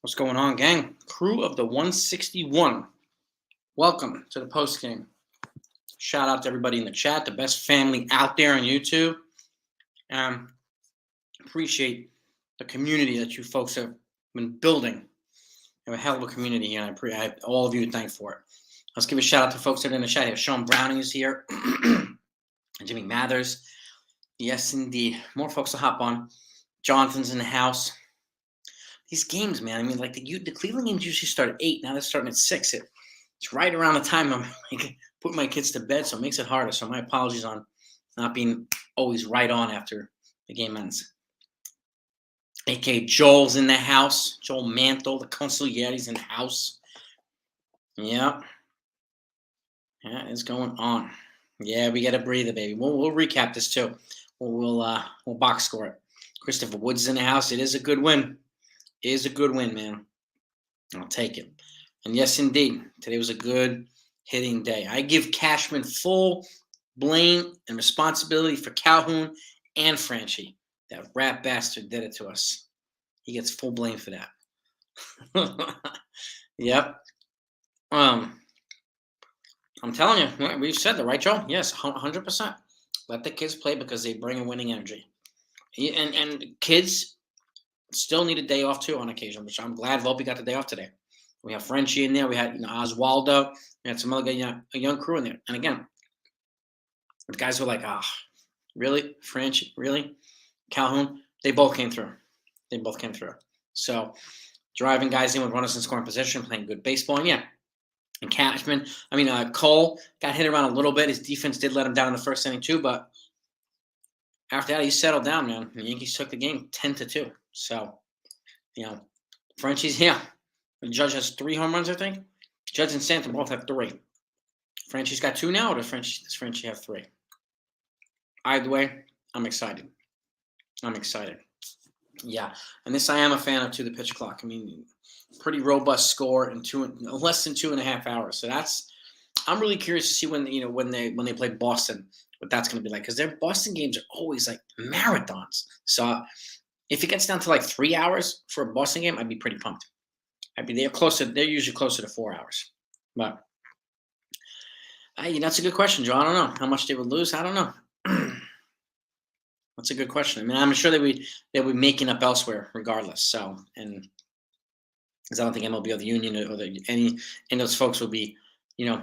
What's going on, gang? Crew of the 161. Welcome to the post game. Shout out to everybody in the chat, the best family out there on YouTube. Appreciate the community that you folks have been building. You have a hell of a community, and I have all of you to thank for it. Let's give a shout out to folks that are in the chat here. Sean Browning is here. Jimmy Mathers. Yes, indeed. More folks will hop on. Jonathan's in the house. These games, man. I mean, like the Cleveland games usually start at 8. Now they're starting at 6. It's right around the time I'm like putting my kids to bed, so it makes it harder. So my apologies on not being always right on after the game ends. AK Joel's in the house. Joel Mantle, the consigliere's in the house. Yep. Yeah, it's going on. Yeah, we got a breather, baby. We'll recap this too. We'll box score it. Christopher Woods is in the house. It is a good win. It is a good win, man. I'll take it. And yes, indeed, today was a good hitting day. I give Cashman full blame and responsibility for Calhoun and Franchi. That rat bastard did it to us. He gets full blame for that. Yep. I'm telling you, we've said that, right, Joe? Yes, 100%. Let the kids play because they bring a winning energy. And kids still need a day off too on occasion, which I'm glad Volpe got the day off today. We have Frenchie in there. We had Oswaldo. We had some other guy, a young crew in there. And again, the guys were like, really? Frenchie? Really? Calhoun? They both came through. So driving guys in with runners in scoring position, playing good baseball. And yeah. And Cashman, Cole got hit around a little bit. His defense did let him down in the first inning too, but after that, he settled down, man. The Yankees took the game 10-2. So, Frenchie's here. The Judge has 3 home runs, I think. Judge and Stanton both have 3. Frenchie's got 2 now, or does Frenchie have 3? Either way, I'm excited. Yeah, and this I am a fan of, too, the pitch clock. I mean, pretty robust score in less than 2.5 hours. So I'm really curious to see when they play Boston, what that's going to be like, because their Boston games are always like marathons. So if it gets down to like 3 hours for a Boston game, I'd be pretty pumped. They're usually closer to 4 hours. But that's a good question, Joe. I don't know how much they would lose. I don't know. That's a good question. I mean, I'm sure they'll be making up elsewhere regardless. So, and because I don't think MLB or the union or any of those folks will be,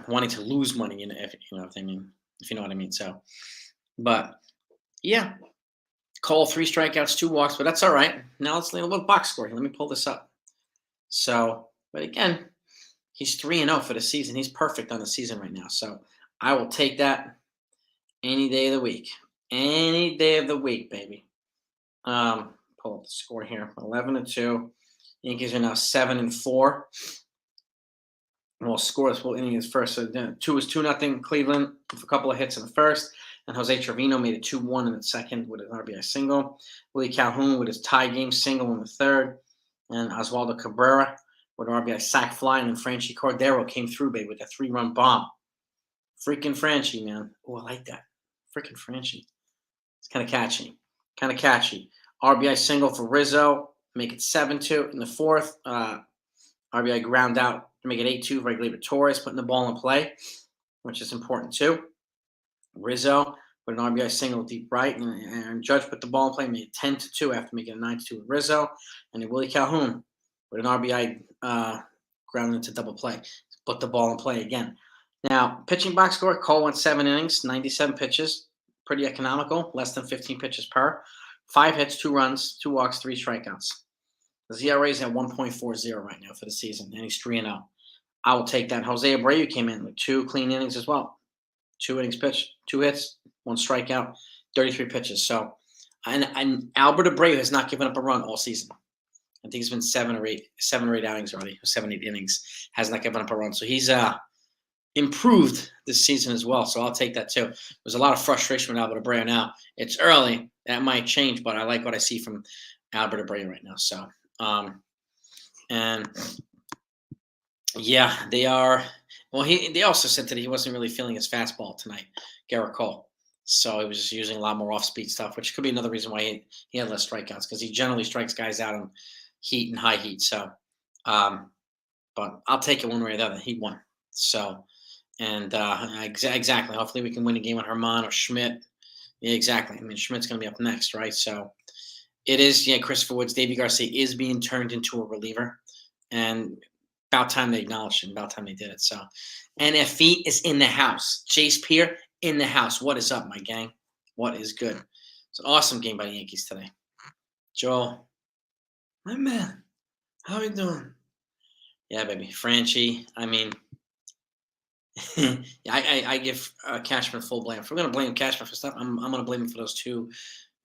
wanting to lose money, if you know what I mean. If you know what I mean. So, but yeah, Cole 3 strikeouts, 2 walks, but that's all right. Now let's leave a little box score. Let me pull this up. So, but again, he's 3-0 for the season. He's perfect on the season right now. So I will take that any day of the week. Any day of the week, baby. Pull up the score here. 11-2. Yankees are now 7-4. We'll score this inning is first. So 2 was 2-0 Cleveland with a couple of hits in the first. And Jose Trevino made it 2-1 in the second with an RBI single. Willie Calhoun with his tie game single in the third. And Oswaldo Cabrera with an RBI sac fly. And then Franchi Cordero came through, baby, with a 3-run bomb. Freaking Franchi, man. Oh, I like that. Freaking Franchi. It's kind of catchy. RBI single for Rizzo. Make it 7-2 in the fourth. RBI ground out to make it 8-2 for Gleyber Torres, putting the ball in play, which is important too. Rizzo with an RBI single deep right, and Judge put the ball in play, made it 10-2 after making it 9-2 with Rizzo. And then Willie Calhoun with an RBI ground into double play, put the ball in play again. Now, pitching box score, Cole went 7 innings, 97 pitches, pretty economical, less than 15 pitches per. 5 hits, 2 runs, 2 walks, 3 strikeouts. The ZRA is at 1.40 right now for the season, and he's 3-0. I will take that. Jose Abreu came in with 2 clean innings as well. 2 innings pitched, 2 hits, 1 strikeout, 33 pitches. So, and Albert Abreu has not given up a run all season. I think he's been 7 or 8 outings already, 7, 8 innings, has not given up a run. So he's improved this season as well. So I'll take that too. There's a lot of frustration with Albert Abreu now. It's early. That might change, but I like what I see from Albert Abreu right now. So, and yeah, they are. Well, they also said that he wasn't really feeling his fastball tonight, Garrett Cole. So he was just using a lot more off-speed stuff, which could be another reason why he had less strikeouts, because he generally strikes guys out on heat and high heat. So Um, but I'll take it one way or the other. He won. So, and exactly. Hopefully, we can win a game with Herman or Schmidt. Yeah, exactly. I mean, Schmidt's going to be up next, right? So it is. Yeah, Christopher Woods, Davy Garcia is being turned into a reliever, and about time they acknowledged it. About time they did it. So, NFE is in the house. Chase Peer in the house. What is up, my gang? What is good? It's an awesome game by the Yankees today. Joel, my man, how you doing? Yeah, baby, Franchi. I mean, I give Cashman full blame. If we're gonna blame Cashman for stuff, I'm gonna blame him for those two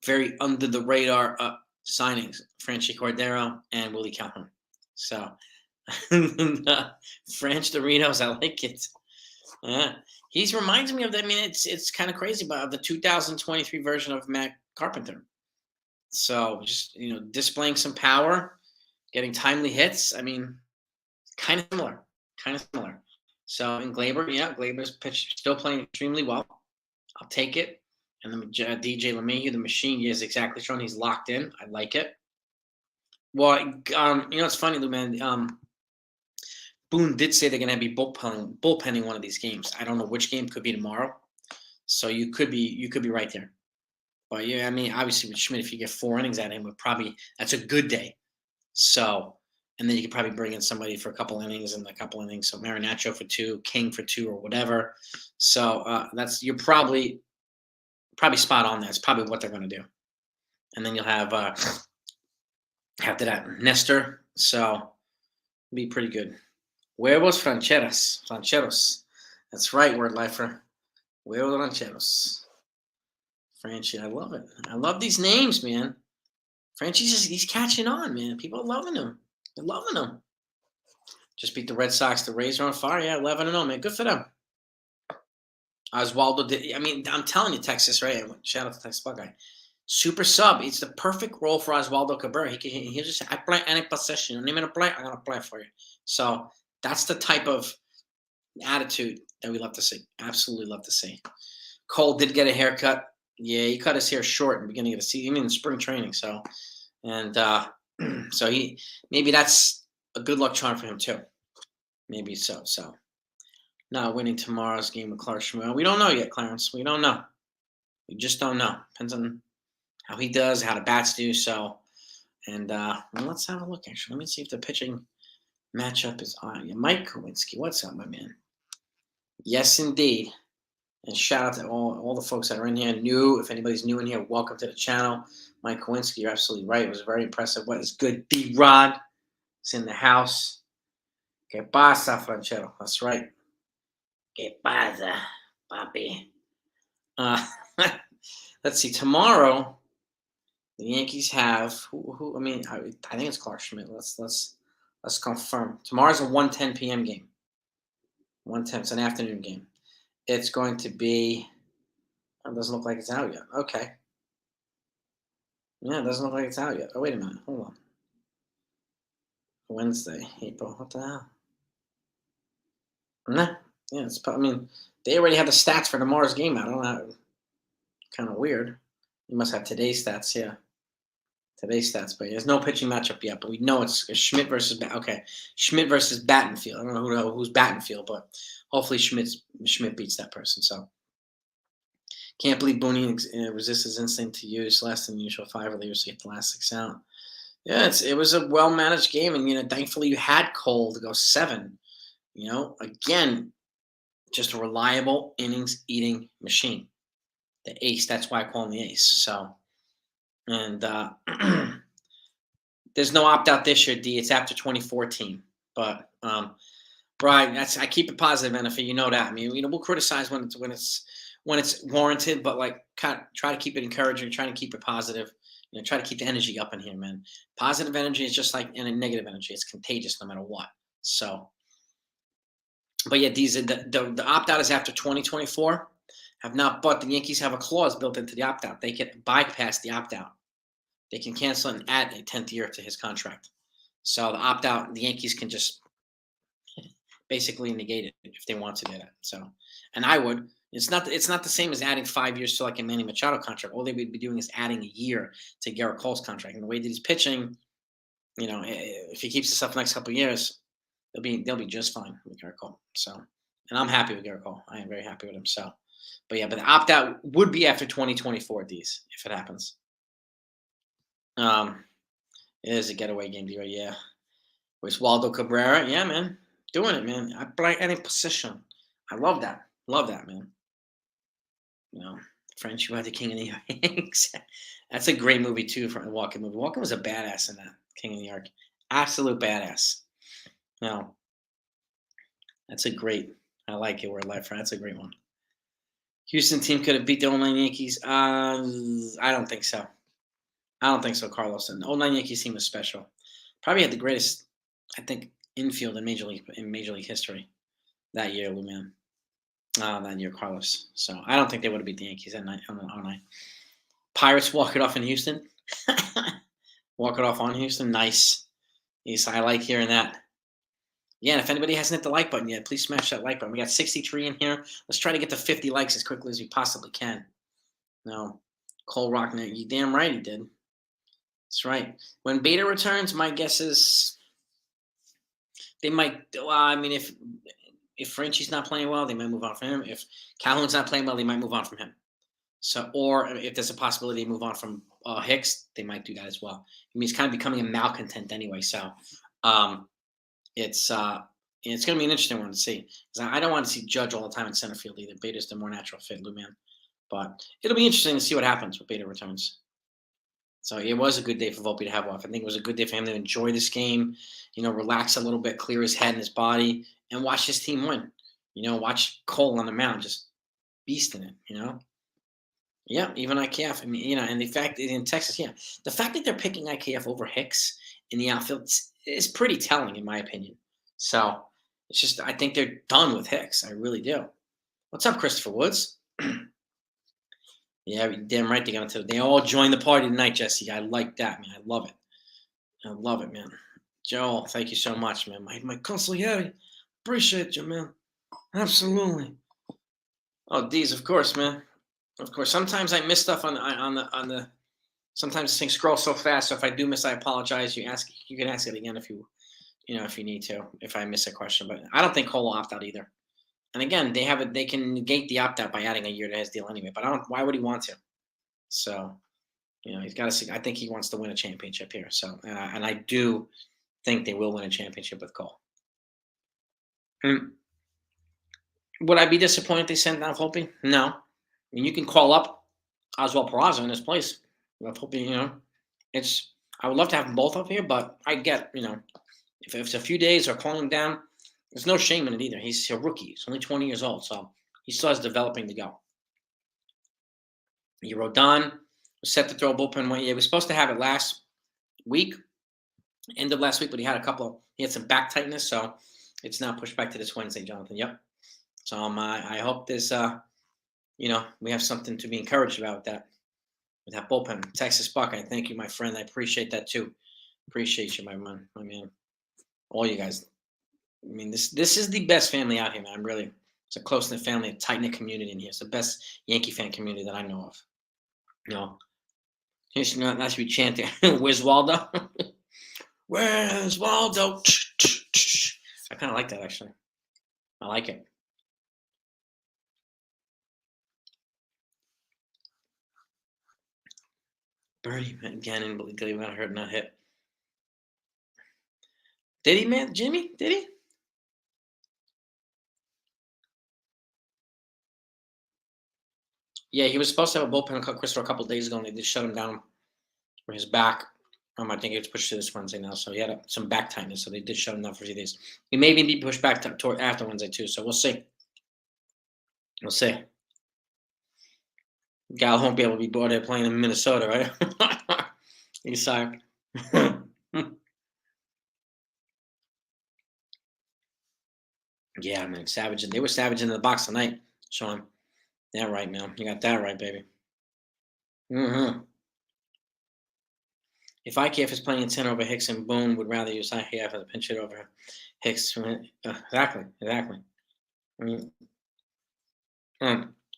very under the radar signings: Franchi Cordero and Willie Calhoun. So, French Doritos, I like it. Yeah, he's reminds me of that. I mean, it's kind of crazy, but of the 2023 version of Matt Carpenter. So just displaying some power, getting timely hits. I mean, kind of similar, kind of similar. So in Glaber, yeah, Glaber's pitch still playing extremely well. I'll take it. And then DJ LeMahieu, the machine, he is exactly shown he's locked in. I like it. Well, it's funny, Lou, man. Boone did say they're going to be bullpenning one of these games. I don't know which game. Could be tomorrow. So you could be right there. But yeah, I mean, obviously with Schmidt, if you get 4 innings out of him, that's a good day. So, and then you could probably bring in somebody for a couple innings and a couple innings. So Marinaccio for 2, King for 2, or whatever. So you're probably spot on. That's probably what they're going to do. And then you'll have after that Nestor. So be pretty good. Huevos Francheros. That's right, word lifer. Huevos Rancheros. Franchi, I love it. I love these names, man. He's catching on, man. People are loving him. They're loving him. Just beat the Red Sox. The Rays are on fire. Yeah, 11-0, man. Good for them. Oswaldo did. I mean, I'm telling you, Texas, right? Shout out to Texas Buckeye. Super sub. It's the perfect role for Oswaldo Cabrera. He'll just say, I play any possession. You need me to play? I'm going to play for you. So that's the type of attitude that we love to see. Absolutely love to see. Cole did get a haircut. Yeah, he cut his hair short in the beginning of the season, even in spring training. So, and so maybe that's a good luck charm for him too. Maybe so. So, not winning tomorrow's game with Clark Schmidt. We don't know yet, Clarence. We don't know. We just don't know. Depends on how he does, how the bats do. So, and let's have a look. Actually, let me see if the pitching matchup is on. Yeah, Mike Kowinski, what's up, my man? Yes, indeed. And shout out to all the folks that are in here. If anybody's new in here, welcome to the channel. Mike Kowinski, you're absolutely right. It was very impressive. What is good? D-Rod is in the house. Que pasa, Franchero? That's right. Que pasa, papi? Let's see. Tomorrow, the Yankees have who? I mean, I think it's Clark Schmidt. Let's confirm. Tomorrow's a 1:10 p.m. game. 1:10. It's an afternoon game. It's going to be. It doesn't look like it's out yet. Okay. Yeah, it doesn't look like it's out yet. Oh, wait a minute. Hold on. Wednesday, April. What the hell? Nah. Yeah, I mean, they already have the stats for tomorrow's game out. I don't know. Kind of weird. You must have today's stats. Yeah. Today's stats. But there's no pitching matchup yet. But we know it's Schmidt versus Schmidt versus Battenfield. I don't know who's Battenfield, but hopefully Schmidt beats that person. So can't believe Booney resists his instinct to use less than usual 5 relievers to get the last 6 out. Yeah, it was a well managed game, and thankfully you had Cole to go 7. Again, just a reliable innings eating machine. The ace. That's why I call him the ace. So, and there's no opt out this year, D. It's after 2014. But right, I keep it positive, NFA. You know that. I mean, we'll criticize when it's warranted, but kind of try to keep it encouraging, try to keep it positive. Try to keep the energy up in here, man. Positive energy is just like in a negative energy. It's contagious no matter what. So, but yeah, the opt out is after 2024. Have not, but the Yankees have a clause built into the opt out. They can bypass the opt out. They can cancel and add a 10th year to his contract. So the opt out, the Yankees can just basically negate it if they want to do that. So, and I would. It's not the same as adding 5 years to like a Manny Machado contract. All they would be doing is adding a year to Garrett Cole's contract. And the way that he's pitching, If he keeps this up the next couple of years, they'll be just fine with Garrett Cole. So, and I'm happy with Garrett Cole. I am very happy with him. So, but yeah, but the opt out would be after 2024. These, if it happens. Um, it is a getaway game, D. Yeah. With Waldo Cabrera, yeah, man, doing it, man. I play any position. I love that. Love that, man. You know, French, you are the king of New York. That's a great movie too. For a Walken movie. Walken was a badass in that King of New York. Absolute badass. No, that's a great. I like it. Where life. That's a great one. Houston team could have beat the '09 Yankees. I don't think so. I don't think so, Carlos. And the '09 Yankees team was special. Probably had the greatest, I think, infield in Major League history that year, Lou man. That year, Carlos. So I don't think they would have beat the Yankees that night on '09. Pirates walk it off in Houston. Walk it off on Houston. Nice. Yes, I like hearing that. Yeah, and if anybody hasn't hit the like button yet, please smash that like button. We got 63 in here. Let's try to get to 50 likes as quickly as we possibly can. No, Cole Rockner, you damn right he did. That's right. When Beta returns, my guess is they might. I mean, if Frenchie's not playing well, they might move on from him. If Calhoun's not playing well, they might move on from him. So, or if there's a possibility to move on from Hicks, they might do that as well. I mean, he's kind of becoming a malcontent anyway. So, it's it's going to be an interesting one to see because I don't want to see Judge all the time in center field either. Beta's the more natural fit, Lou man. But it'll be interesting to see what happens with Beta returns. So it was a good day for Volpe to have off. I think it was a good day for him to enjoy this game, relax a little bit, clear his head and his body, and watch his team win. Watch Cole on the mound just beasting it. Yeah, even IKF. I mean, and the fact that in Texas, yeah, the fact that they're picking IKF over Hicks in the outfield is pretty telling, in my opinion. So it's just, I think they're done with Hicks. I really do. What's up, Christopher Woods? Yeah, damn right they're gonna. They all join the party tonight, Jesse. I like that, man. I love it. I love it, man. Joel, thank you so much, man. My consigliere, appreciate you, man. Absolutely. Oh, D's, of course, man. Of course. Sometimes I miss stuff on the. Sometimes things scroll so fast. So if I do miss, I apologize. You can ask it again if if you need to. If I miss a question, but I don't think Cole will opt out either. And again, they can negate the opt out by adding a year to his deal anyway. But I don't. Why would he want to? So he's got to see. I think he wants to win a championship here. So and I do think they will win a championship with Cole. And would I be disappointed if they sent down Volpe? No. I mean, you can call up Oswald Peraza in his place. Volpe, it's. I would love to have them both up here, but I get, if it's a few days or calling him down, there's no shame in it either. He's a rookie. He's only 20 years old, so he still has developing to go. Rodon was set to throw a bullpen one. Yeah, he was supposed to have it last week, end of last week, but he had some back tightness, so it's now pushed back to this Wednesday, Jonathan. Yep. So I hope this, we have something to be encouraged about with that bullpen. Texas Buckeye, thank you, my friend. I appreciate that too. Appreciate you, my man. All you guys. I mean, this is the best family out here, man. It's a close knit family, a tight knit community in here. It's the best Yankee fan community that I know of. Here's not should be chanting. Where's Waldo? Where's Waldo? I kind of like that actually. I like it. Bernie Gannon, believe it or not, not hit. Did he, man? Jimmy? Did he? Yeah, he was supposed to have a bullpen Crystal a couple of days ago, and they just shut him down for his back. I think it's pushed to this Wednesday now, so he had some back tightness, so they did shut him down for a few days. He may be pushed back toward after Wednesday too, so we'll see. We'll see. Gal won't be able to be bored there playing in Minnesota, right? He's sorry. Yeah, man, savage. They were savage in the box tonight, Sean. Yeah, right, man. You got that right, baby. Mm-hmm. If IKF is playing in center over Hicks and Boone would rather use IKF as a pinch hit over Hicks. Exactly. I mean,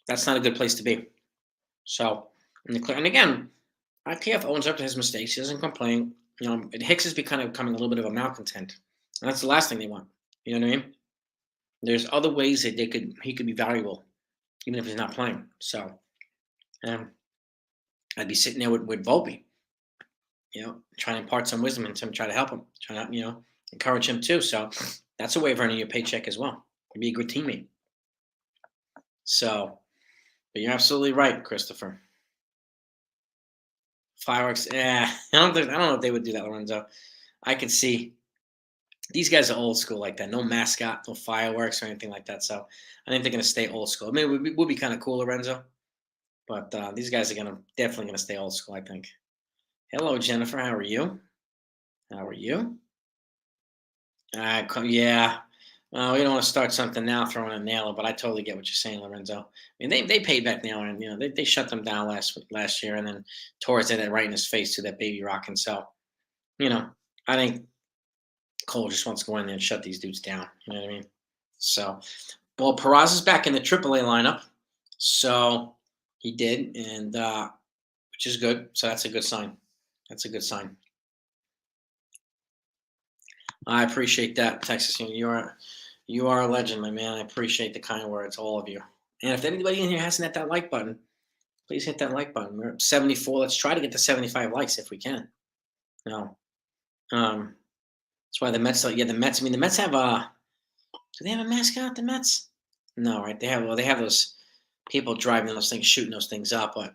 that's not a good place to be. So, and again, IKF owns up to his mistakes. He doesn't complain. Hicks is becoming a little bit of a malcontent, and that's the last thing they want. You know what I mean? There's other ways that he could be valuable, even if he's not playing. So, um, I'd be sitting there with Volpe, trying to impart some wisdom into him, try to help him, trying to encourage him too. So that's a way of earning your paycheck as well. You'd be a good teammate. So, but you're absolutely right, Christopher. Fireworks, yeah. I don't know if they would do that, Lorenzo. I could see these guys are old school like that. No mascot, no fireworks or anything like that. So I think they're going to stay old school. I mean, it would be kind of cool, Lorenzo. But these guys are definitely gonna stay old school, I think. Hello, Jennifer. How are you? How are you? Yeah. We don't want to start something now, throwing a nailer, but I totally get what you're saying, Lorenzo. I mean, they paid back Naylor, and they shut them down last year, and then Torres did it right in his face to that baby rock. And so, you know, I think Cole just wants to go in there and shut these dudes down. You know what I mean? So, well, Peraz is back in the AAA lineup, so he did, and which is good. So that's a good sign. That's a good sign. I appreciate that, Texas. You are a legend, my man. I appreciate the kind words, all of you. And if anybody in here hasn't hit that like button, please hit that like button. We're at 74. Let's try to get to 75 likes if we can. No. That's why the Mets. Yeah, the Mets. I mean, the Mets have a. Do they have a mascot? The Mets? No, right? They have those people driving those things, shooting those things up. But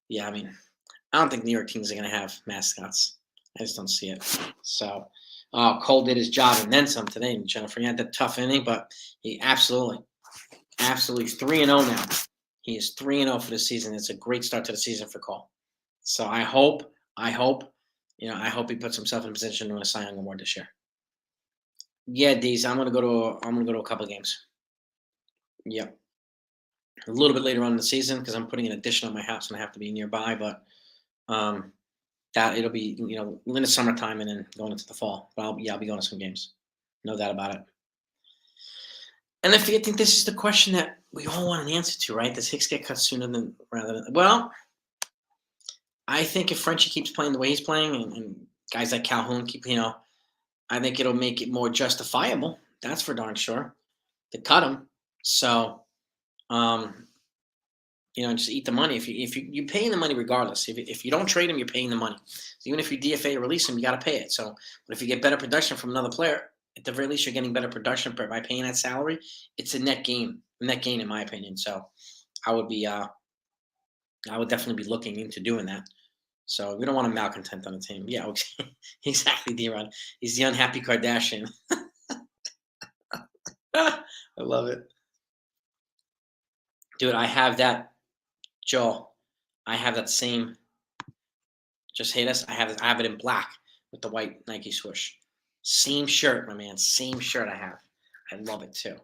yeah, I mean, I don't think New York Kings are going to have mascots. I just don't see it. So, Cole did his job and then some today. Jennifer, he had that tough inning, but he absolutely 3-0 now. He is 3-0 for the season. It's a great start to the season for Cole. So I hope, I hope he puts himself in a position to win a Cy Young Award this year. Yeah, Deez, I'm gonna go to a couple of games. Yep, a little bit later on in the season because I'm putting an addition on my house and I have to be nearby. But um, that it'll be in the summertime and then going into the fall. But I'll be going to some games, no doubt about it. And I think this is the question that we all want an answer to, right? Does Hicks get cut sooner than rather than? Well, I think if Frenchie keeps playing the way he's playing, and guys like Calhoun keep, I think it'll make it more justifiable. That's for darn sure to cut him. So, um, just eat the money. You're paying the money regardless. If you don't trade him, you're paying the money. So even if you DFA or release him, you got to pay it. So, but if you get better production from another player, at the very least, you're getting better production by paying that salary. It's a net gain, in my opinion. So, I would I would definitely be looking into doing that. So we don't want a malcontent on the team. Yeah, okay. Exactly, D-Rod. He's the unhappy Kardashian. I love it. Dude, I have that, Joel. I have that same, just hate us. I have it in black with the white Nike swoosh. Same shirt, my man. Same shirt I have. I love it too.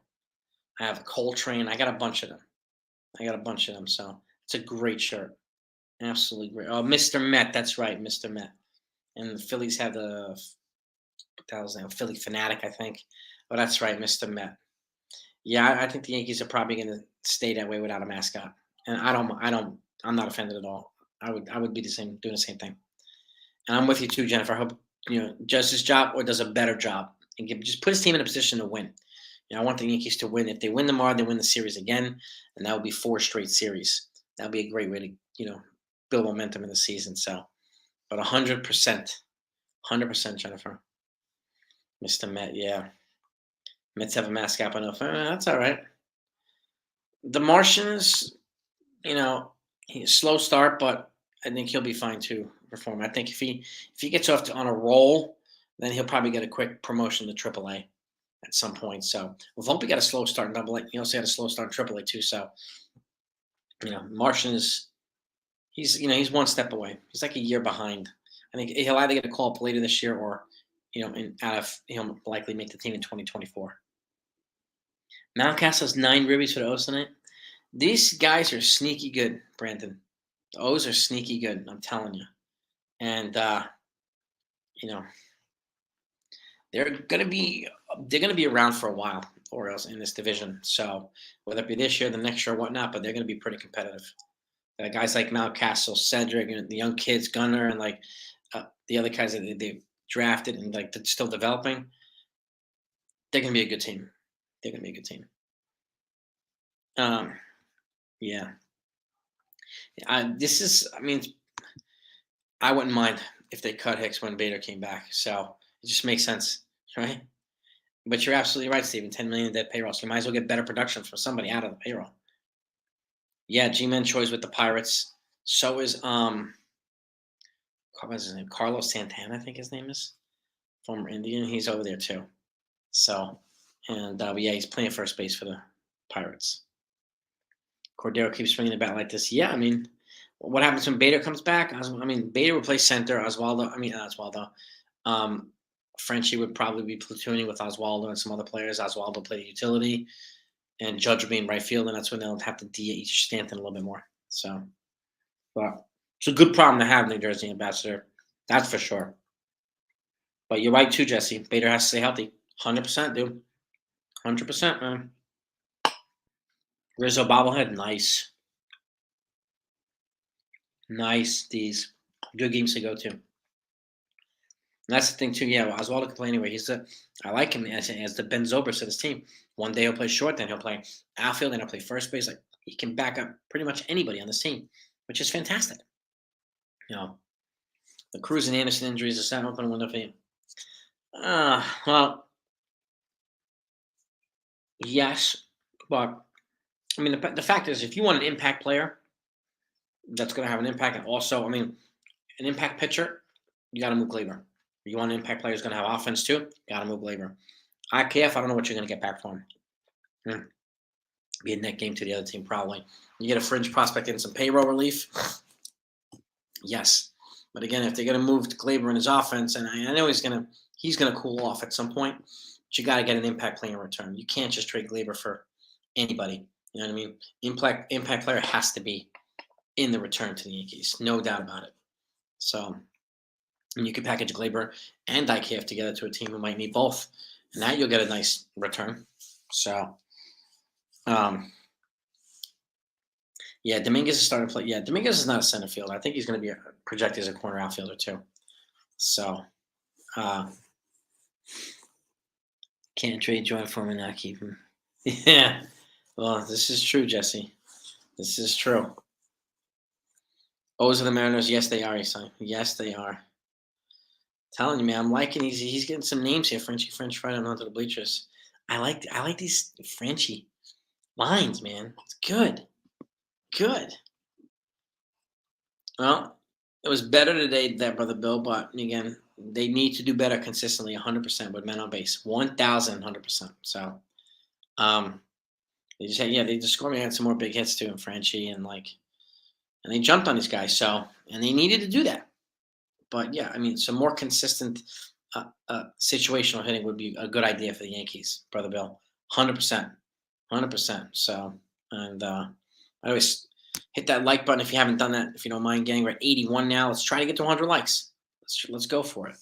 I have a Coltrane. I got a bunch of them. So it's a great shirt. Absolutely great. Oh, Mr. Met. That's right, Mr. Met. And the Phillies have that was Philly Fanatic, I think. Oh, that's right, Mr. Met. Yeah, I think the Yankees are probably going to stay that way without a mascot, and I'm not offended at all. I would be doing the same thing, and I'm with you too, Jennifer. I hope does his job or does a better job, and just put his team in a position to win. I want the Yankees to win. If they win tomorrow, they win the series again, and that would be 4 straight series. That would be a great way to build momentum in the season. So, but 100%, Jennifer. Mr. Met, yeah. Mets have a mascot, but no, that's all right. The Martians, he's slow start, but I think he'll be fine to perform. I think if he gets off on a roll, then he'll probably get a quick promotion to AAA at some point. So, well, Volpe got a slow start in Double A. He also had a slow start in AAA too. So, Martian is he's one step away. He's like a year behind. I think he'll either get a call up later this year or he'll likely make the team in 2024. Mountcastle's 9 ribbies for the O's tonight. These guys are sneaky good, Brandon. The O's are sneaky good, I'm telling you. And they're gonna be around for a while, Orioles in this division. So whether it be this year, the next year, or whatnot, but they're gonna be pretty competitive. Guys like Mountcastle, Cedric, the young kids, Gunnar, and the other guys that drafted and like they're still developing, they're gonna be a good team. They're gonna be a good team. Um, yeah. This is. I mean, I wouldn't mind if they cut Hicks when Bader came back. So it just makes sense, right? But you're absolutely right, Steven. 10 million dead payroll. So you might as well get better production from somebody out of the payroll. Yeah, G-Man Choi's with the Pirates. So is what's his name? Carlos Santana, I think his name is. Former Indian. He's over there too. So and yeah, he's playing first base for the Pirates. Cordero keeps swinging the bat like this. Yeah, I mean, what happens when Bader comes back? I mean, Bader will play center. Oswaldo, I mean, Oswaldo. Um, Frenchie would probably be platooning with Oswaldo and some other players. Oswaldo played the utility, and Judge would be in right field, and that's when they'll have to DH Stanton a little bit more. So, but it's a good problem to have, New Jersey Ambassador. That's for sure. But you're right too, Jesse. Bader has to stay healthy. 100%, dude. 100%, man. Rizzo bobblehead, nice. Nice. These good games to go to. And that's the thing too. Yeah, well, Oswaldo can play anyway. I like him as the Ben Zobrist of this team. One day he'll play short, then he'll play outfield, then he'll play first base. Like he can back up pretty much anybody on this team, which is fantastic. You know, the Cruz and Anderson injuries are starting to open a window for you. Well, yes, but I mean the fact is, if you want an impact player that's going to have an impact, and also, I mean, an impact pitcher, you got to move Glaber. You want an impact player who's going to have offense too, got to move Glaber. IKF, I don't know what you're going to get back for him. Hmm. Be a net game to the other team, probably. You get a fringe prospect and some payroll relief. Yes, but again, if they're going to move Glaber in his offense, and I know he's gonna cool off at some point, but you got to get an impact player in return. You can't just trade Glaber for anybody. You know what I mean? Impact player has to be in the return to the Yankees, no doubt about it. So, and you can package Glaber and IKF together to a team who might need both, and now you'll get a nice return. So, um, yeah, Dominguez is starting to play. Yeah, Dominguez is not a center fielder. I think he's going to be projected as a corner outfielder too. So, uh, can't trade Joy for him and not keep him. Yeah. Well, this is true, Jesse. This is true. O's of the Mariners. Yes, they are. Son. Yes, they are. Telling you, man. I'm liking. He's getting some names here. French Fry onto the bleachers. I like these Frenchy lines, man. It's good. Good. Well, it was better today, that brother Bill. But again, they need to do better consistently, 100% with men on base, 1,100%. So, um, they just scored me had some more big hits too, and Frenchie and they jumped on these guys. So, and they needed to do that. But yeah, I mean, some more consistent situational hitting would be a good idea for the Yankees, brother Bill. 100%, 100%. So, and I always hit that like button if you haven't done that. If you don't mind getting, we're at 81 now. Let's try to get to 100 likes. Let's go for it.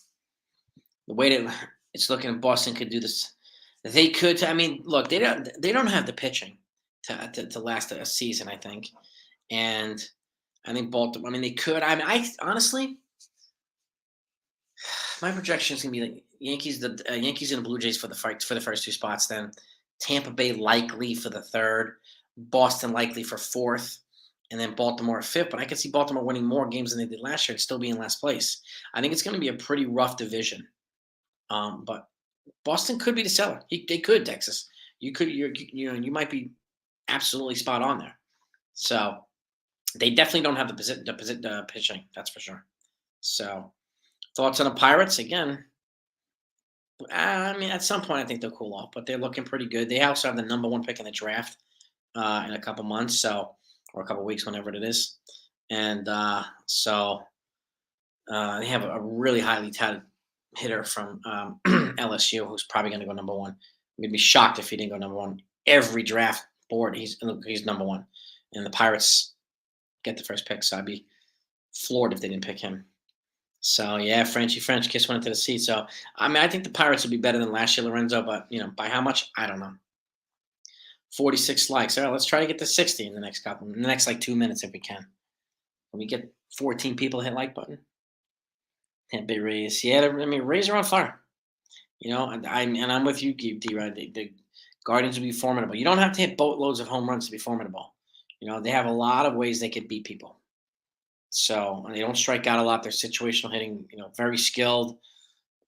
The way that it's looking, Boston could do this. They could. I mean, look, they don't have the pitching to last a season. I think, and I think Baltimore. I mean, they could. I mean, I honestly, my projection is gonna be like Yankees and the Blue Jays for the fight for the first two spots. Then Tampa Bay likely for the third, Boston likely for fourth, and then Baltimore at fifth. But I could see Baltimore winning more games than they did last year and still be in last place. I think it's going to be a pretty rough division. But Boston could be the seller. They could, Texas. You might be absolutely spot on there. So they definitely don't have the pitching. That's for sure. So thoughts on the Pirates again? I mean, at some point, I think they'll cool off, but they're looking pretty good. They also have the number one pick in the draft in a couple months, or a couple weeks, whenever it is, and they have a really highly touted hitter from LSU who's probably going to go number one. I'd be shocked if he didn't go number one. Every draft board, he's number one, and the Pirates get the first pick, so I'd be floored if they didn't pick him. So yeah, French kiss went into the seat. So I mean, I think the Pirates will be better than last year, Lorenzo. But by how much? I don't know. 46 likes. All right, let's try to get to 60 in the next like 2 minutes if we can. Can we get 14 people to hit like button? Tampa Bay Rays. Yeah, I mean Rays are on fire. And I'm with you, D. Right, the Guardians will be formidable. You don't have to hit boatloads of home runs to be formidable. They have a lot of ways they could beat people. So and they don't strike out a lot. They're situational hitting. Very skilled.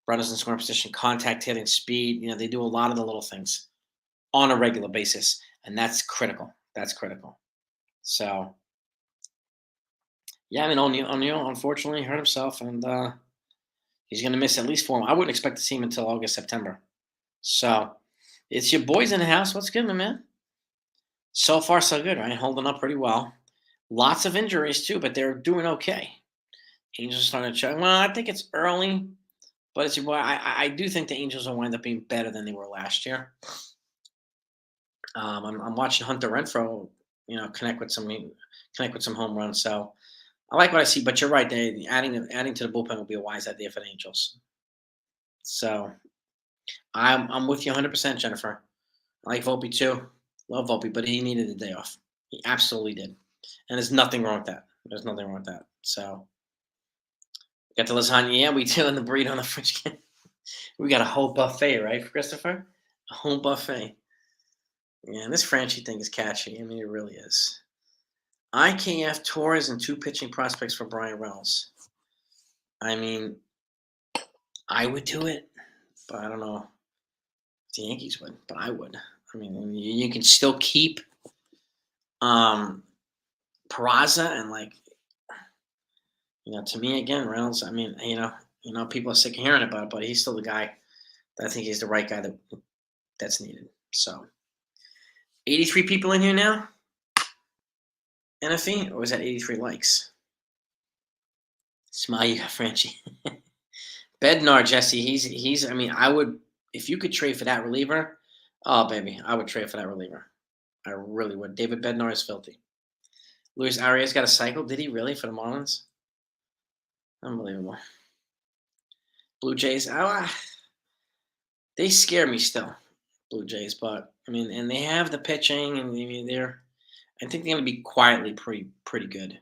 Runners in scoring position, contact hitting, speed. They do a lot of the little things on a regular basis, and that's critical. That's critical. So yeah, I mean O'Neal unfortunately hurt himself, and he's going to miss at least 4. I wouldn't expect to see him until August, September. So it's your boys in the house. What's good, my man? So far, so good, right? Holding up pretty well. Lots of injuries too, but they're doing okay. Angels are starting to check. Well, I think it's early, but it's your boy. I do think the Angels will wind up being better than they were last year. I'm watching Hunter Renfro, connect with some home runs. So I like what I see. But you're right. Adding to the bullpen would be a wise idea for the Angels. So I'm with you 100%, Jennifer. I like Volpe too. Love Volpe, but he needed a day off. He absolutely did. And there's nothing wrong with that. There's nothing wrong with that. So got the lasagna. Yeah, we do, and the burrito on the French can. We got a whole buffet, right, Christopher? A whole buffet. Yeah, and this Franchi thing is catchy. I mean, it really is. IKF Torres and 2 pitching prospects for Brian Reynolds. I mean, I would do it, but I don't know if the Yankees would, but I would. I mean, you can still keep um Peraza and to me again, Reynolds. I mean, people are sick of hearing about it, but he's still the guy. I think he's the right guy that's needed. So, 83 people in here now. NFE, or was that 83 likes? Smile, you got Franchi. Bednar, Jesse. He's. I mean, I would if you could trade for that reliever. Oh, baby, I would trade for that reliever. I really would. David Bednar is filthy. Luis Arias got a cycle. Did he really for the Marlins? Unbelievable. Blue Jays. They scare me still. Blue Jays, but I mean, and they have the pitching, and I mean, I think they're going to be quietly pretty good.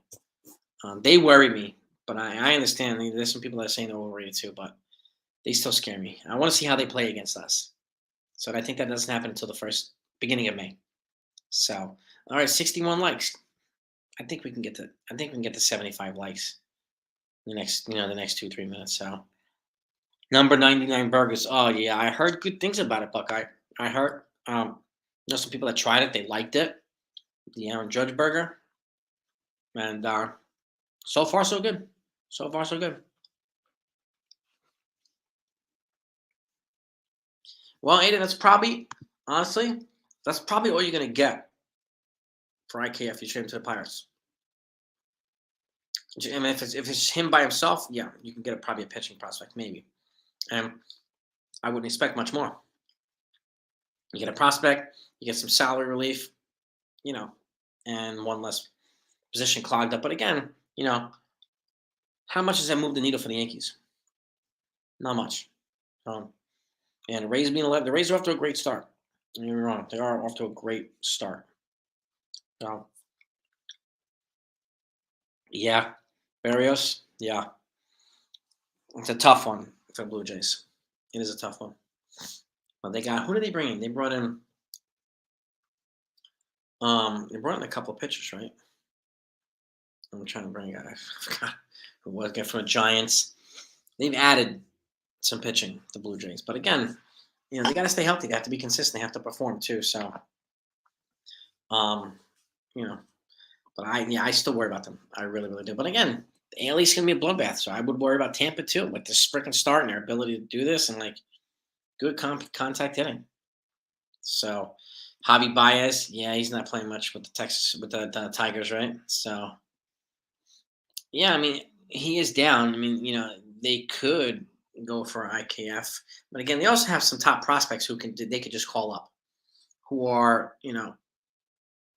They worry me, but I understand. There's some people that are saying they're overrated too, but they still scare me. I want to see how they play against us. So I think that doesn't happen until the first beginning of May. So all right, 61 likes. I think we can get to 75 likes the next 2-3 minutes. So number 99 burgers. Oh yeah, I heard good things about it, Buckeye. I heard some people that tried it, they liked it. The Aaron Judge burger, and so far so good. So far so good. Well, Aiden, that's probably all you're gonna get for IKF. You trade him to the Pirates. I mean, if it's him by himself, yeah, you can get probably a pitching prospect, maybe. And I wouldn't expect much more. You get a prospect, you get some salary relief, you know, and one less position clogged up. But again, how much does that move the needle for the Yankees? Not much. Um, and the Rays being 11, the Rays are off to a great start. Don't get me wrong, they are off to a great start. So, yeah, Barrios, yeah, it's a tough one for Blue Jays. It is a tough one. But who did they bring in? They brought in a couple of pitchers, right? I'm trying to bring. I forgot who was get from the Giants. They've added some pitching, the Blue Jays, but again, they got to stay healthy. They have to be consistent. They have to perform too. So, um, you know, but I still worry about them. I really, really do. But again, the AL East gonna be a bloodbath, so I would worry about Tampa too, with this freaking start and their ability to do this and good contact hitting. So, Javi Baez, yeah, he's not playing much with the Tigers, right? So, yeah, I mean, he is down. I mean, they could go for IKF, but again, they also have some top prospects they could just call up, who are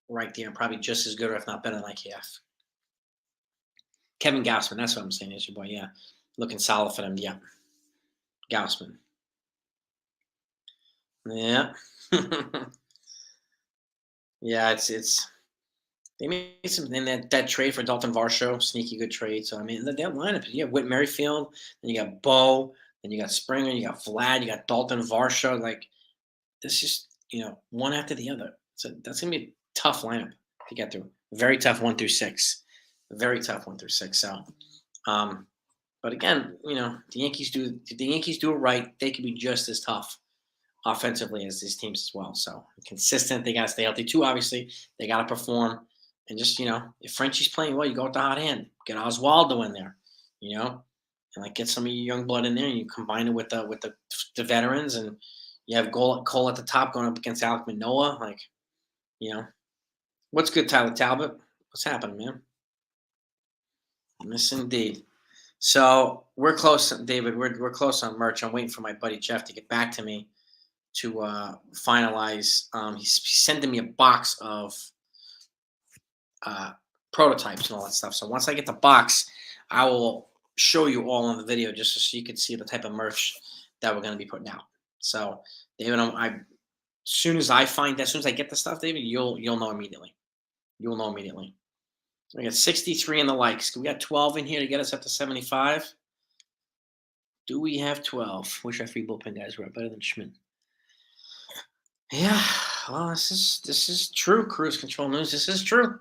right there, probably just as good or if not better than IKF. Kevin Gausman, that's what I'm saying, is your boy. Yeah, looking solid for them. Yeah, Gausman. Yeah, yeah. It's They made some in that trade for Dalton Varsho, sneaky good trade. So I mean, that lineup, you have Whit Merrifield, then you got Bo, then you got Springer, you got Vlad, you got Dalton Varsho. Like this, just one after the other. So that's gonna be a tough lineup to get through. Very tough 1 through 6. Very tough 1 through 6. So, um, but again, the Yankees do it right. They could be just as tough offensively as these teams as well. So consistent. They got to stay healthy too. Obviously, they got to perform. And just if Frenchie's playing well, you go with the hot hand. Get Oswaldo in there, you know, and like get some of your young blood in there, and you combine it with the veterans, and you have Cole at the top going up against Alec Manoa. Like you know, what's good, Tyler Talbot? What's happening, man? Yes, indeed. So we're close, David. We're close on merch. I'm waiting for my buddy Jeff to get back to me to finalize. He's sending me a box of uh, prototypes and all that stuff. So once I get the box, I will show you all on the video just so you can see the type of merch that we're going to be putting out. So David, as soon as I find that, as soon as I get the stuff, David, you'll know immediately. You'll know immediately. We got 63 in the likes. We got 12 in here to get us up to 75. Do we have 12? Wish our free bullpen guys were better than Schmidt. Yeah, well, this is true. Cruise control news. This is true.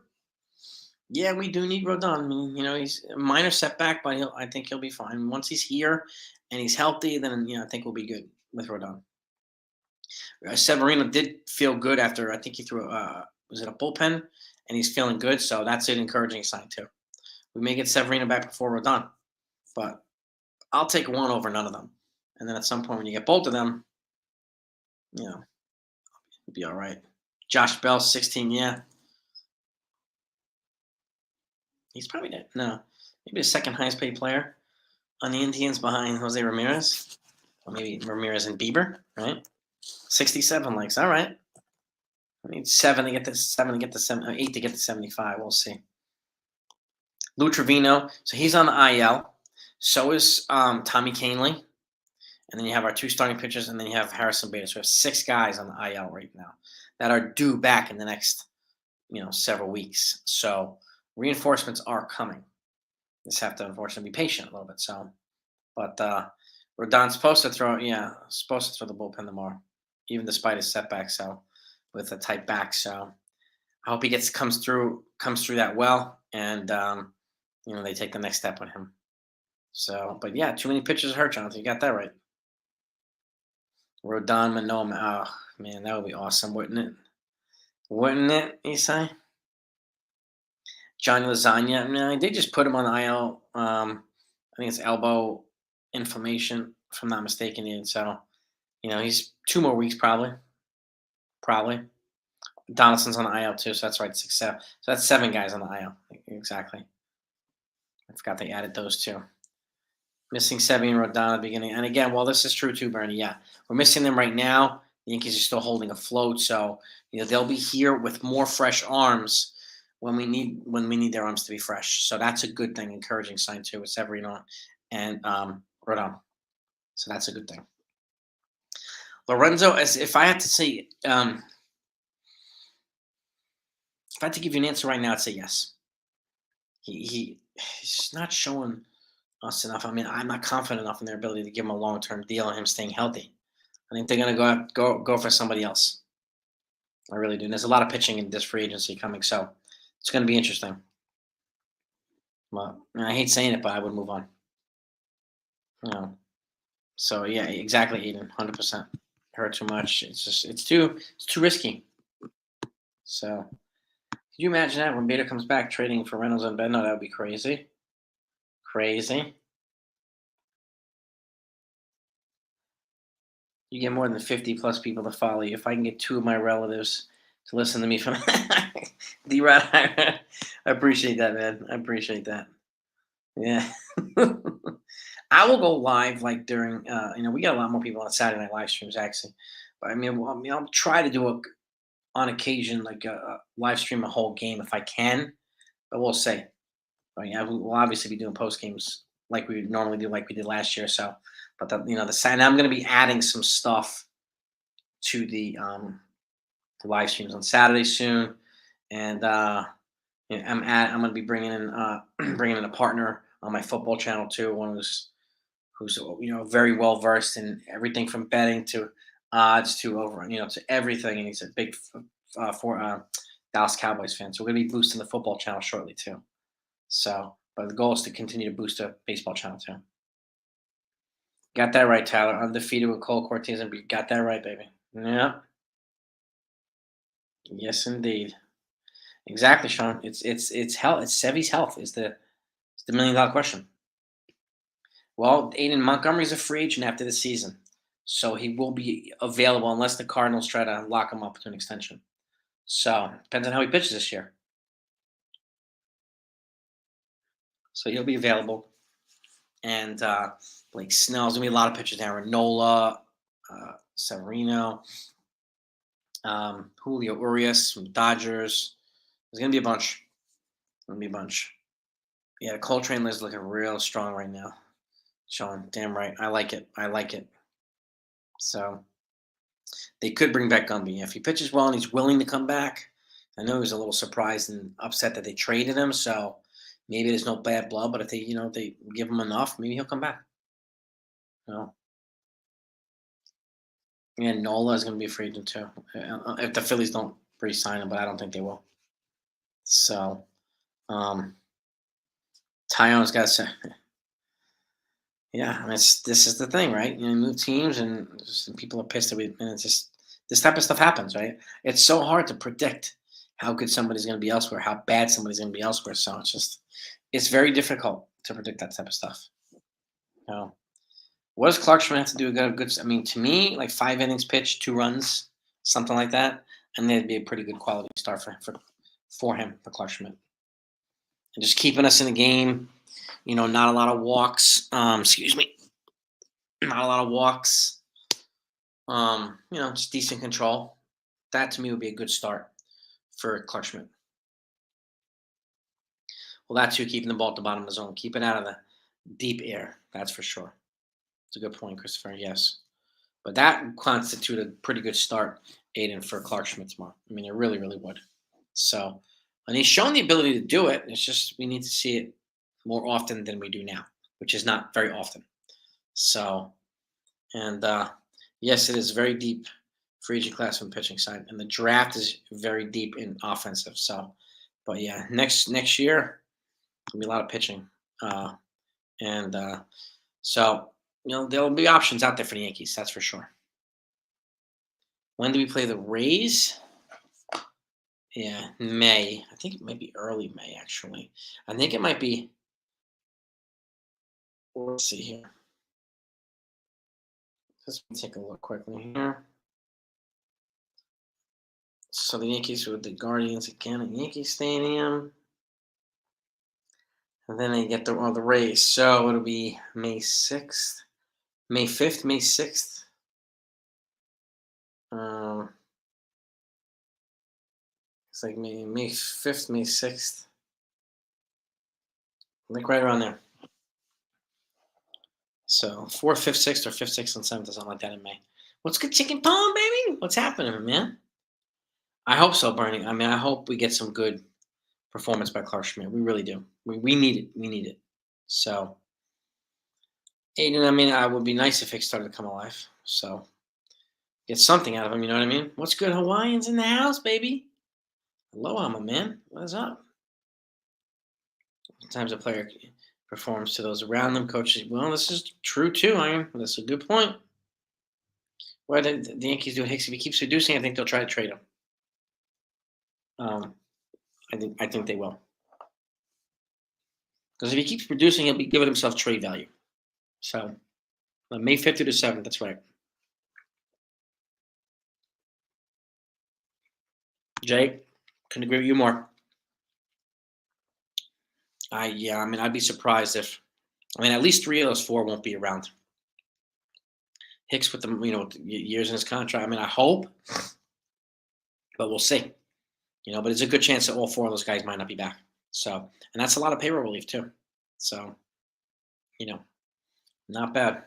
Yeah, we do need Rodon. I mean, he's a minor setback, but I think he'll be fine. Once he's here and he's healthy, then I think we'll be good with Rodon. Severino did feel good after I think he threw was it a bullpen, and he's feeling good, so that's an encouraging sign too. We may get Severino back before Rodon, but I'll take one over none of them. And then at some point when you get both of them, it'll be all right. Josh Bell, 16, yeah. He's probably dead. No, maybe the second highest paid player on the Indians behind Jose Ramirez. Or maybe Ramirez and Bieber, right? 67 likes. All right. I need 8 to get to 75. We'll see. Lou Trevino. So he's on the IL. So is Tommy Canley. And then you have our 2 starting pitchers, and then you have Harrison Bader. So we have 6 guys on the IL right now that are due back in the next, several weeks. So reinforcements are coming. Just have to unfortunately be patient a little bit. So, but Rodon's supposed to throw the bullpen tomorrow, even despite his setback. So, with a tight back. So, I hope he comes through that well, and they take the next step with him. So, but yeah, too many pitchers hurt, Jonathan. You got that right. Rodon Manoa. Oh man, that would be awesome, wouldn't it? Wouldn't it, you say? Johnny Lasagna. No, they just put him on the IL. I think it's elbow inflammation, if I'm not mistaken. And so, he's 2 more weeks probably. Probably. Donaldson's on the IL too, so that's right, 6, 7. So that's 7 guys on the IL. Exactly. I forgot they added those 2. Missing Sevi and Rodon at the beginning. And again, well, this is true too, Bernie. Yeah, we're missing them right now. The Yankees are still holding afloat, so they'll be here with more fresh arms when we need their arms to be fresh. So that's a good thing, encouraging sign too with Severino and Rodon. So that's a good thing. Lorenzo, as if I had to say, if I had to give you an answer right now, I'd say yes. He's not showing us enough. I mean, I'm not confident enough in their ability to give him a long-term deal and him staying healthy. I think they're going to go for somebody else. I really do. And there's a lot of pitching in this free agency coming, so it's going to be interesting. Well, I hate saying it, but I would move on. So yeah, exactly, Eden, 100%. Hurt too much. It's too risky. So, could you imagine that when Bader comes back trading for Reynolds and Bedno? That would be crazy. Crazy. You get more than 50 plus people to follow you. If I can get 2 of my relatives to listen to me from D-Rod, I appreciate that, man. I appreciate that. Yeah. I will go live like during, we got a lot more people on Saturday night live streams actually. But I'll try to do on occasion like a live stream a whole game if I can. But we'll see. But yeah, we'll obviously be doing post games like we normally do, like we did last year. So, but the and I'm going to be adding some stuff to the live streams on Saturday soon, and Yeah, I'm gonna be bringing in bringing in a partner on my football channel too. One who's very well versed in everything from betting to odds to over to everything, and he's a big for Dallas Cowboys fan. So we're gonna be boosting the football channel shortly too. So, but the goal is to continue to boost the baseball channel too. Got that right, Tyler. Undefeated with Cole Cortez, and we got that right, baby. Yeah, yes, indeed. Exactly, Sean. It's health. It's Sevy's health is the $1 million question. Well, Aiden Montgomery's a free agent after the season, so he will be available unless the Cardinals try to lock him up to an extension. So depends on how he pitches this year. So he'll be available, and Blake Snell's gonna be a lot of pitchers. Aaron Nola, Severino, Julio Urias from the Dodgers. There's gonna be a bunch. Gonna be a bunch. Yeah, the Coltrane list is looking real strong right now. Sean, damn right. I like it. I like it. So they could bring back Gumby if he pitches well and he's willing to come back. I know he was a little surprised and upset that they traded him, so maybe there's no bad blood. But if they give him enough, maybe he'll come back. You know, and Nola is going to be a free agent too. If the Phillies don't re-sign him, but I don't think they will. So um, Tyone's got to. Yeah, and this is the thing, right? Move teams, and people are pissed that and it's just this type of stuff happens, right? It's so hard to predict how good somebody's going to be elsewhere, how bad somebody's going to be elsewhere. So it's very difficult to predict that type of stuff. You know, what does Clark Schmidt have to do to get a good? I mean, to me, like 5 innings pitched, 2 runs, something like that, and that'd be a pretty good quality start for him for Clark Schmidt, and just keeping us in the game. Not a lot of walks. Excuse me, not a lot of walks. Just decent control. That to me would be a good start for Clark Schmidt. Well, that's you keeping the ball at the bottom of the zone, keep it out of the deep air. That's for sure. It's a good point, Christopher. Yes, but that would constitute a pretty good start, Aiden, for Clark Schmidt tomorrow. I mean, it really, really would. So, and he's shown the ability to do it. It's just we need to see it more often than we do now, which is not very often. So, and yes, it is very deep free agent class from pitching side, and the draft is very deep in offensive. So, but yeah, next year there'll be a lot of pitching, and so there'll be options out there for the Yankees. That's for sure. When do we play the Rays? Yeah, May. I think it might be early May actually. I think it might be. Let's see here. Let's take a look quickly here. So the Yankees with the Guardians again at Yankee Stadium. And then they get the Rays. So it'll be May 6th, May 5th, May 6th. Um, it's like May 5th, May 6th. Like right around there. So 4th, 5th, 6th, or 5th, 6th, and 7th, or something like that in May. What's good, chicken pong, baby? What's happening, man? I hope so, Bernie. I mean, I hope we get some good performance by Clark Schmidt. We really do. We need it. We need it. So, Aiden, I mean, it would be nice if Hicks started to come alive. So, get something out of him. You know what I mean? What's good, Hawaiians in the house, baby? Aloha, my man. What is up? Sometimes a player performs to those around them. Coaches, well, this is true too, Iron. That's a good point. What the Yankees do Hicks? If he keeps reducing, I think they'll try to trade him. Um, I think they will. Because if he keeps producing, he'll be giving himself trade value. So, May 5th to the 7th, that's right. Jay, couldn't agree with you more. Yeah, I mean, I'd be surprised if, I mean, at least 3 of those 4 won't be around. Hicks with the, years in his contract. I mean, I hope, but we'll see. But it's a good chance that all 4 of those guys might not be back. So, and that's a lot of payroll relief too. So, not bad.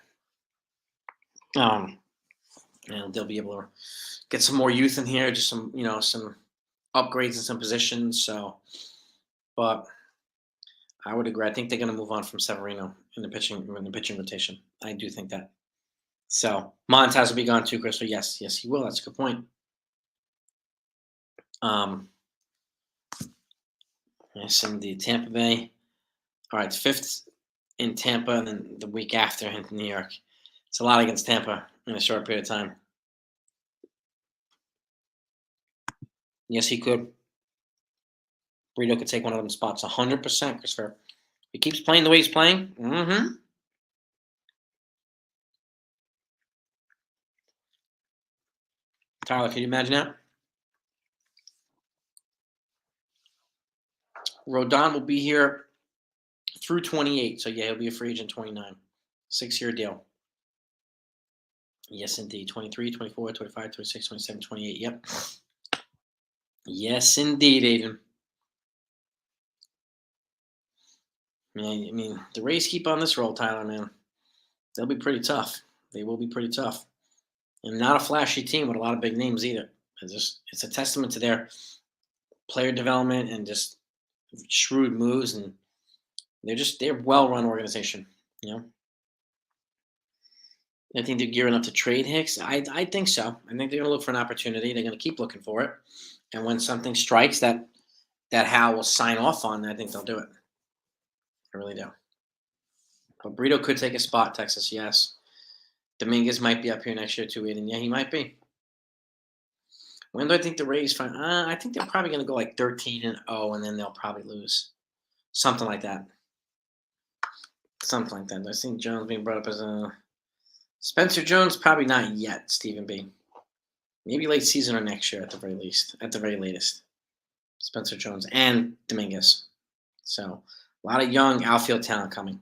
They'll be able to get some more youth in here, just some upgrades in some positions. So, But I would agree. I think they're going to move on from Severino in the pitching rotation. I do think that. So Montez will be gone too, Chris. So yes, yes, he will. That's a good point. Um, yes, indeed. Tampa Bay. All right, it's fifth in Tampa, and then the week after in New York. It's a lot against Tampa in a short period of time. Yes, he could. Burrito could take one of them spots. 100%, Christopher. He keeps playing the way he's playing. Tyler, can you imagine that? Rodon will be here through 28. So, yeah, he'll be a free agent 29. 6-year deal. Yes, indeed. 23, 24, 25, 26, 27, 28. Yep. Yes, indeed, Aiden. Man, I mean, the Rays keep on this roll, Tyler, man. They'll be pretty tough. They will be pretty tough. And not a flashy team with a lot of big names either. It's a testament to their player development and just shrewd moves, and they're a well-run organization. You know, I think they're gearing up to trade Hicks. I think so. I think they're going to look for an opportunity. They're going to keep looking for it, and when something strikes that Hal will sign off on, I think they'll do it. I really do. But Brito could take a spot, Texas. Yes. Dominguez might be up here next year too, Aiden. Yeah, he might be. When do I think the Rays find? I think they're probably going to go like 13-0, and then they'll probably lose. Something like that. Something like that. I think Jones being brought up as a Spencer Jones, probably not yet. Stephen B. Maybe late season or next year at the very least. At the very latest. Spencer Jones and Dominguez. So a lot of young outfield talent coming.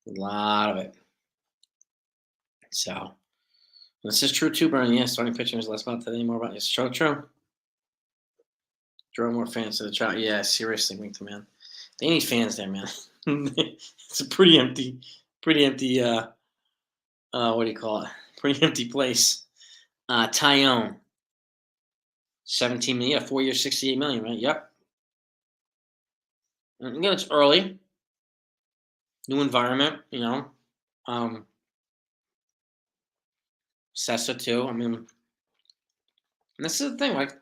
A lot of it. So this is true too, Brian. Yeah, starting pitching is less about today, more about it's true. Draw more fans to the trout. Yeah, seriously, Winkton, man. They need fans there, man. It's a pretty empty what do you call it? Pretty empty place. Tyone. 17 million, yeah, 4 years, 68 million, right? Yep. And again, it's early. New environment, you know. Sessa too. I mean, this is the thing, like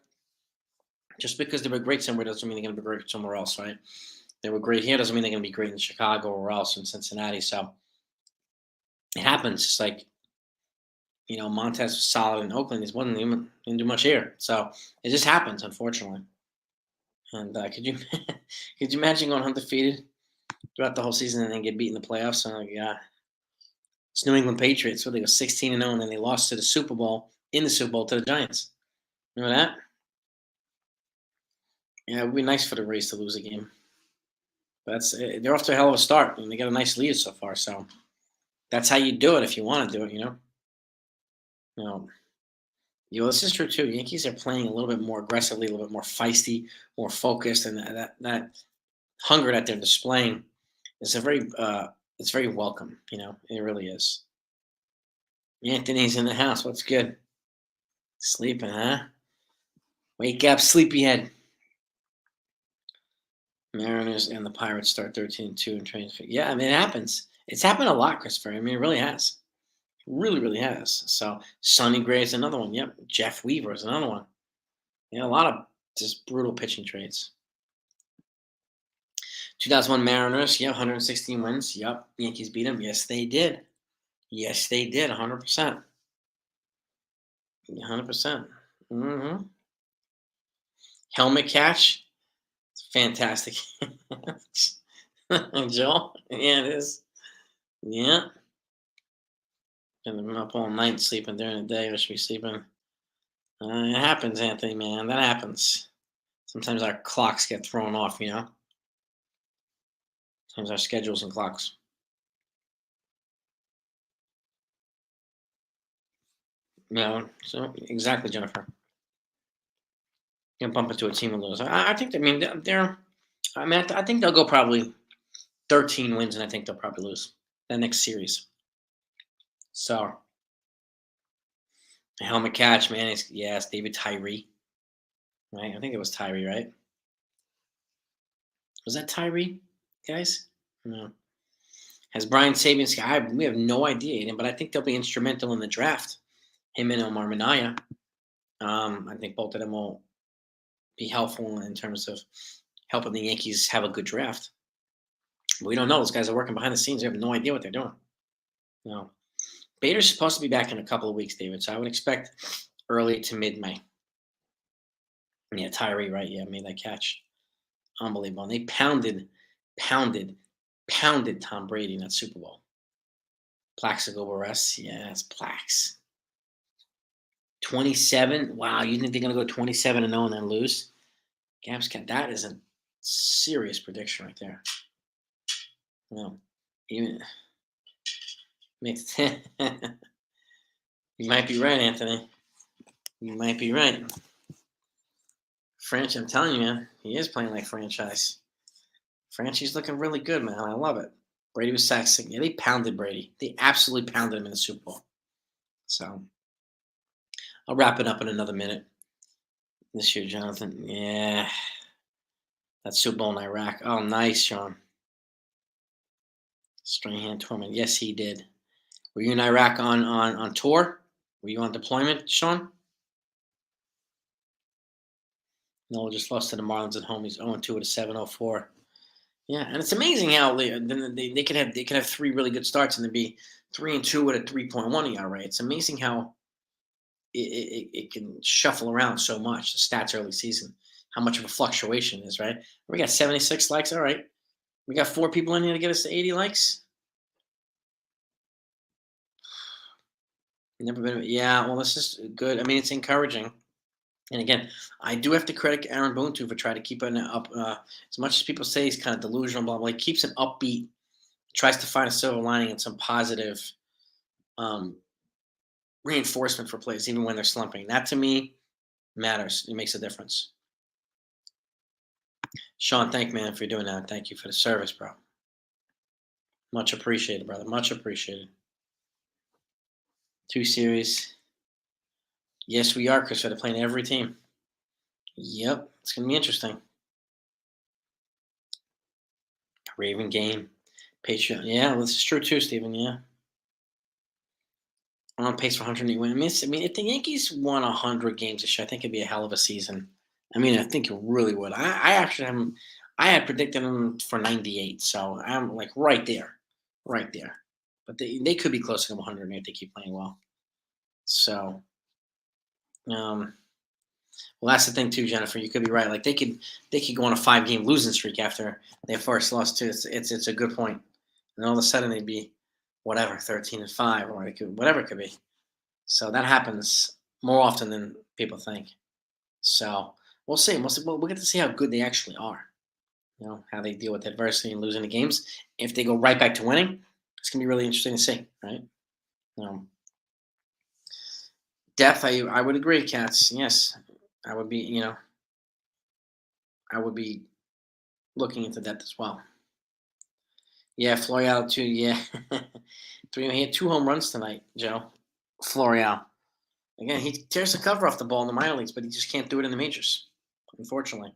just because they were great somewhere doesn't mean they're gonna be great somewhere else, right? They were great here doesn't mean they're gonna be great in Chicago or else in Cincinnati. So it happens. It's like, Montez was solid in Oakland. He wasn't even didn't do much here. So it just happens, unfortunately. And could you could you imagine going undefeated throughout the whole season and then get beat in the playoffs? Oh yeah. It's New England Patriots. So they go 16-0, and then they lost to the Super Bowl in the Super Bowl to the Giants. Remember that? Yeah, it would be nice for the Rays to lose a game. But they're off to a hell of a start, and they got a nice lead so far. So that's how you do it if you want to do it. You know, this is true too. Yankees are playing a little bit more aggressively, a little bit more feisty, more focused, and that hunger that they're displaying is it's very welcome. It really is. Anthony's in the house. What's good? Sleeping, huh? Wake up, sleepyhead. Mariners and the Pirates start 13-2 in training. Yeah, I mean, it happens. It's happened a lot, Christopher. I mean, it really has. Really, really has. So Sonny Gray is another one. Yep. Jeff Weaver is another one. A lot of just brutal pitching trades. 2001 Mariners. Yeah, 116 wins. Yep. Yankees beat them. Yes, they did. Yes, they did. 100%. 100%. Mm-hmm. Helmet catch. It's fantastic. Joel. Yeah, it is. Yeah. Been up all night sleeping during the day. I should be sleeping. It happens, Anthony, man. That happens. Sometimes our clocks get thrown off. Sometimes our schedules and clocks. So exactly, Jennifer. You can bump into a team and lose. I think. I mean, they're. I mean, I think they'll go probably 13 wins, and I think they'll probably lose the next series. So, helmet catch, man. It's David Tyree, right? I think it was Tyree, right? Was that Tyree, guys? No. Has Brian Sabian? We have no idea, Aiden, but I think they'll be instrumental in the draft. Him and Omar Minaya. I think both of them will be helpful in terms of helping the Yankees have a good draft. But we don't know. Those guys are working behind the scenes. We have no idea what they're doing. No. Bader's supposed to be back in a couple of weeks, David. So I would expect early to mid May. Yeah, Tyree, right? Yeah, made that catch. Unbelievable. And they pounded, pounded Tom Brady in that Super Bowl. Plaxico Barres. Yes, Plax. 27. Wow, you think they're going to go 27 and 0 and then lose? Gabs, that is a serious prediction right there. No, even makes. You might be right, Anthony. You might be right. French, I'm telling you, man, he is playing like franchise. Franchi's looking really good, man. I love it. Brady was sacked. Yeah, they pounded Brady. They absolutely pounded him in the Super Bowl. So I'll wrap it up in another minute. This year, Jonathan. Yeah. That Super Bowl in Iraq. Oh, nice, Sean. Strahan Torment. Yes, he did. Were you in Iraq on tour? Were you on deployment, Sean? No, just lost to the Marlins at home. He's 0-2 with a 7.04. Yeah, and it's amazing how they could have three really good starts and then be 3-2 with a 3.1 ERA. It's amazing how it can shuffle around so much. The stats early season, how much of a fluctuation is, right? We got 76 likes. All right, we got 4 people in here to get us to 80 likes. Never been. Yeah, well, this is good. I mean, it's encouraging. And again, I do have to credit Aaron Boone too for trying to keep it up. As much as people say he's kind of delusional, blah blah, he keeps an upbeat, tries to find a silver lining and some positive um, reinforcement for players, even when they're slumping. That to me matters. It makes a difference. Sean, thank man for doing that. Thank you for the service, bro. Much appreciated, brother. Much appreciated. 2 series. Yes, we are, Chris. They're playing every team. Yep, it's gonna be interesting. Raven game, Patriot. Yeah, well, this is true too, Stephen. Yeah, I'm on pace for 108 wins. I mean, if the Yankees won 100 games this year, I think it'd be a hell of a season. I mean, I think it really would. I actually am. I had predicted them for 98, so I'm like right there, right there. But they could be closer to 100 if they keep playing well. So, um, well, that's the thing too, Jennifer. You could be right. Like they could go on a 5-game losing streak after they first lost too. It's a good point. And all of a sudden they'd be whatever 13-5, or it could whatever it could be. So that happens more often than people think. So we'll see. We'll get to see how good they actually are. You know how they deal with adversity and losing the games. If they go right back to winning, it's gonna be really interesting to see. Right? Um, Depth, I would agree, Cats. Yes, I would be. I would be looking into that as well. Yeah, Florial too. Yeah, he had 2 home runs tonight, Joe. Florial. Again, he tears the cover off the ball in the minor leagues, but he just can't do it in the majors. Unfortunately,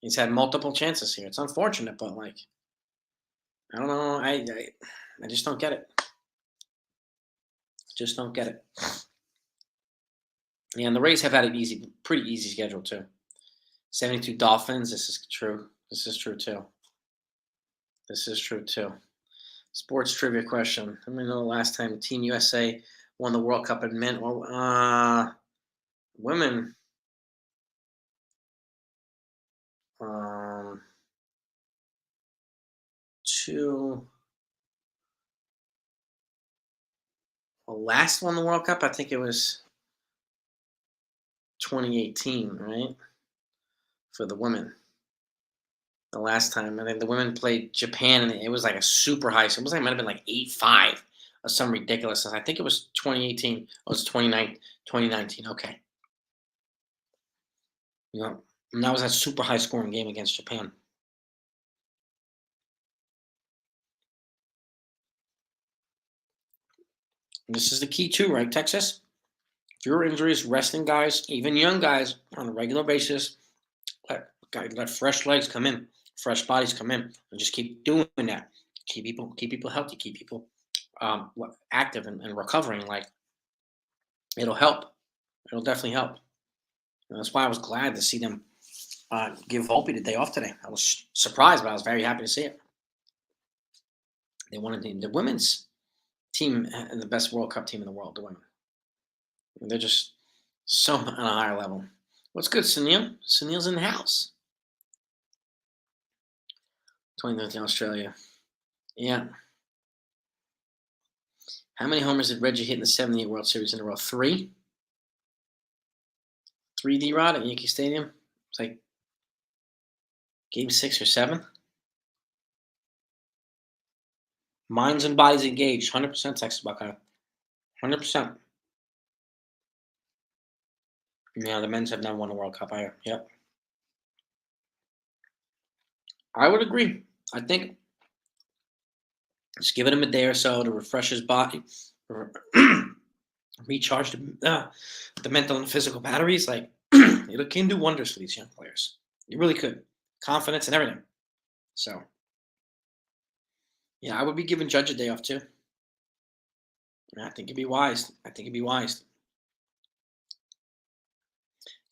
he's had multiple chances here. It's unfortunate, but like, I don't know. I just don't get it. Just don't get it. Yeah, and the Rays have had an pretty easy schedule too. 72 Dolphins. This is true. This is true too. This is true too. Sports trivia question. Let me know the last time Team USA won the World Cup in men or women. Um, two. Well, last won the World Cup. I think it was 2018, right? For the women. The last time, I think the women played Japan, and it was like a super high. So it was like it might have been like 8-5 or some ridiculousness. I think it was 2018. It was 2019. Okay. And that was a super high scoring game against Japan. And this is the key too, right, Texas? Fewer injuries, resting guys, even young guys on a regular basis. Let fresh legs come in. fresh bodies come in, and just keep doing that. Keep people healthy. Keep people active and recovering. Like it'll help. It'll definitely help. And that's why I was glad to see them give Volpe the day off today. I was surprised, but I was very happy to see it. They wanted the women's team, the best World Cup team in the world. The women, they're just so on a higher level. What's good, Sunil? Sunil's in the house. 2019 Australia. Yeah. How many homers did Reggie hit in the 78 World Series in a row? Three? Three D-Rod at Yankee Stadium? It's like game 6 or 7. Minds and bodies engaged. 100% Texas Buckeye. 100%. Yeah, the men's have never won a World Cup either. Yep. I would agree. I think just giving him a day or so to refresh his body, recharge the mental and physical batteries. Like it can do wonders for these young players. It really could. Confidence and everything. So yeah, I would be giving Judge a day off too. I think it'd be wise. I think it'd be wise.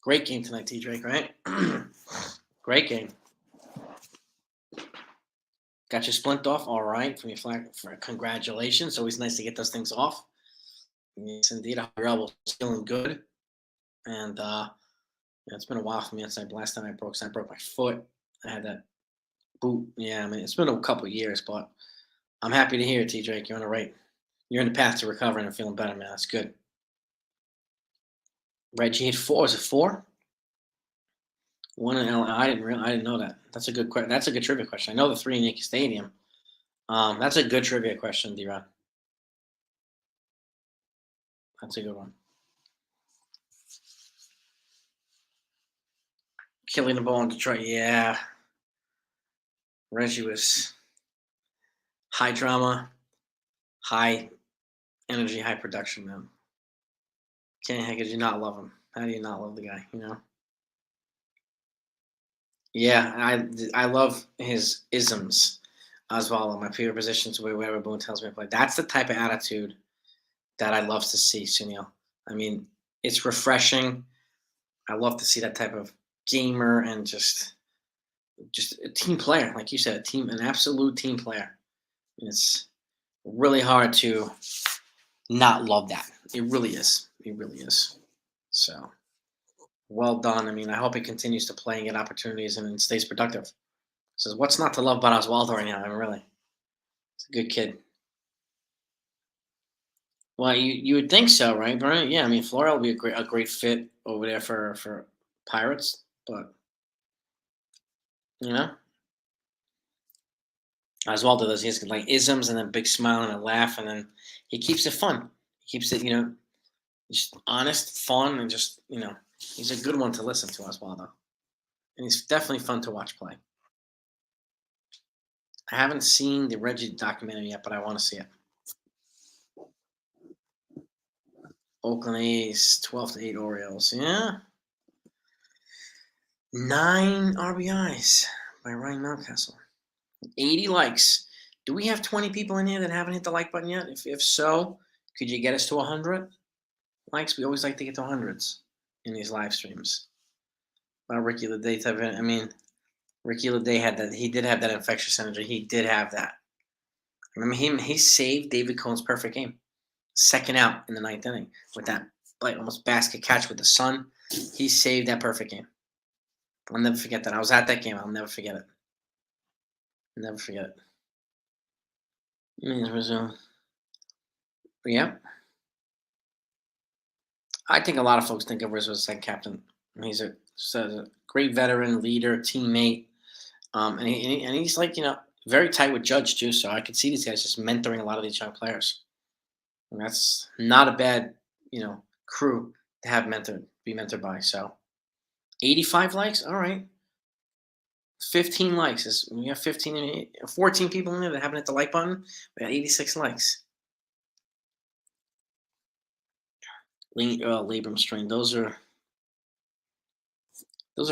Great game tonight, T Drake, right? Great game. Got your splint off, all right. From your flag, for congratulations. Always nice to get those things off. Yes, indeed. I hope your elbow's feeling good. And yeah, it's been a while for me. Since last time I broke my foot. I had that boot. Yeah, I mean it's been a couple years, but I'm happy to hear it, T Drake. You're on the right. You're in the path to recovering and feeling better, man. That's good. Reggie hit four. Is it four? One in L. I didn't know that. That's a good question. That's a good trivia question. I know the three in Yankee Stadium. That's a good trivia question, D-Rod. That's a good one. Killing the ball in Detroit. Yeah, Reggie was high drama, high energy, high production, man. Can't how could you not love him? How do you not love the guy? You know? Yeah, I love his isms as well. On my favorite positions, wherever Boone tells me to play. That's the type of attitude that I love to see, Sunil. I mean, it's refreshing. I love to see that type of gamer and just a team player, like you said, an absolute team player. And it's really hard to not love that. It really is. It really is. So well done. I mean, I hope he continues to play and get opportunities and stays productive. So what's not to love about Oswaldo right now? I mean, really, he's a good kid. Well, you would think so, right, Brian? Yeah, I mean, Flora will be a great fit over there for Pirates, but you know, Oswaldo does. He has like isms and a big smile and a laugh, and then he keeps it fun. He keeps it, just honest, fun, and just he's a good one to listen to, Oswaldo, and he's definitely fun to watch play. I haven't seen the Reggie documentary yet, but I want to see it. Oakland A's 12-8 Orioles. Yeah, 9 RBIs by Ryan Mountcastle. 80 likes. Do we have 20 people in here that haven't hit the like button yet? If so, could you get us to 100 likes? We always like to get to hundreds in these live streams. Ricky Leday type of, I mean, Ricky Leday had that. He did have that infectious energy. He did have that. Remember him? He saved David Cohn's perfect game. Second out in the ninth inning with that like almost basket catch with the sun. He saved that perfect game. I'll never forget that. I was at that game. I'll never forget it. Never forget it. Yeah. I think a lot of folks think of Rizzo as a second captain. He's a great veteran, leader, teammate, and he's like very tight with Judge too. So I could see these guys just mentoring a lot of these young players. And that's not a bad crew to have be mentored by. So 85 likes, all right. 15 likes is we have 14 people in there that haven't hit the like button. We got 86 likes. Labrum strain. Those are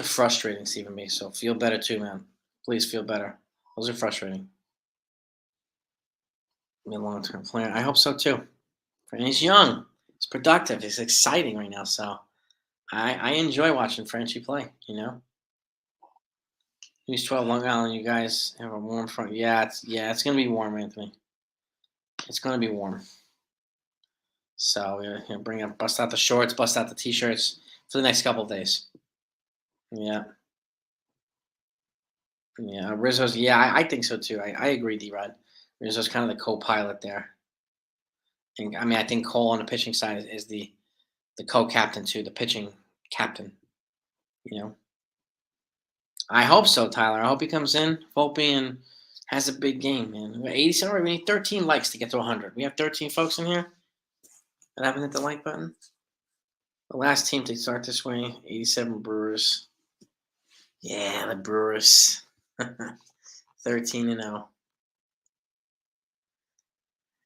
frustrating, Stephen B. So feel better too, man. Please feel better. Those are frustrating. Be a long-term player. I hope so too. And he's young. He's productive. He's exciting right now. So I enjoy watching Frenchie play. He's 12 Long Island. You guys have a warm front. Yeah, it's gonna be warm, Anthony. It's gonna be warm. So we're gonna bring up, bust out the shorts, bust out the t-shirts for the next couple of days. Yeah, yeah. Rizzo's. Yeah, I think so too. I agree, D-Rod. Rizzo's kind of the co-pilot there. And I mean, I think Cole on the pitching side is the co-captain too, the pitching captain. You know, I hope so, Tyler. I hope he comes in, Volpe, and has a big game, man. We're 87. We need 13 likes to get to 100. We have 13 folks in here that haven't hit the like button. The last team to start this way, 87 Brewers. Yeah, the Brewers. 13-0.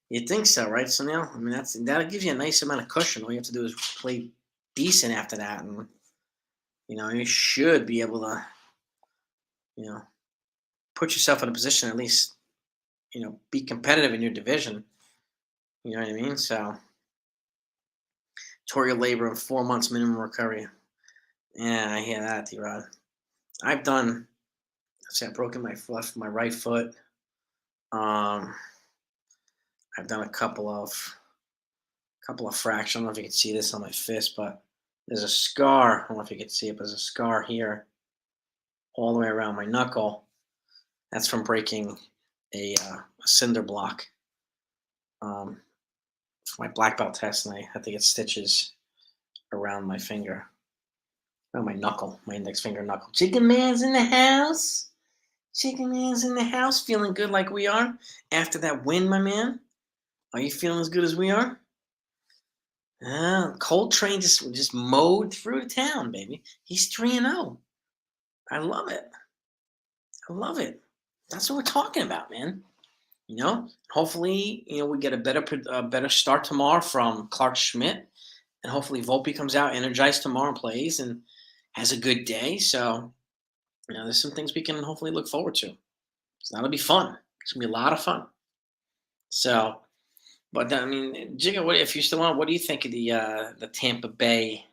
You think so, right, Sunil? I mean, that'll give you a nice amount of cushion. All you have to do is play decent after that, and you should be able to, you know, put yourself in a position at least, be competitive in your division. You know what I mean? So, tour your labor and 4 months minimum recovery. Yeah, I hear that, D-Rod. I've done. Let's see, I've broken my right foot. Um, I've done a couple of fractures. I don't know if you can see this on my fist, but there's a scar. I don't know if you can see it, but there's a scar here all the way around my knuckle. That's from breaking a cinder block for my black belt test, and I had to get stitches around my finger, around my knuckle, my index finger knuckle. Chicken Man's in the house. Chicken Man's in the house, feeling good like we are after that win, my man. Are you feeling as good as we are? Coltrane just mowed through the town, baby. He's 3-0. I love it. I love it. That's what we're talking about, man. Hopefully, we get a better start tomorrow from Clark Schmidt, and hopefully Volpe comes out energized tomorrow and plays and has a good day. So, there's some things we can hopefully look forward to. So that'll be fun. It's gonna be a lot of fun. So, but I mean, Jigga, what if you're still on? What do you think of the Tampa Bay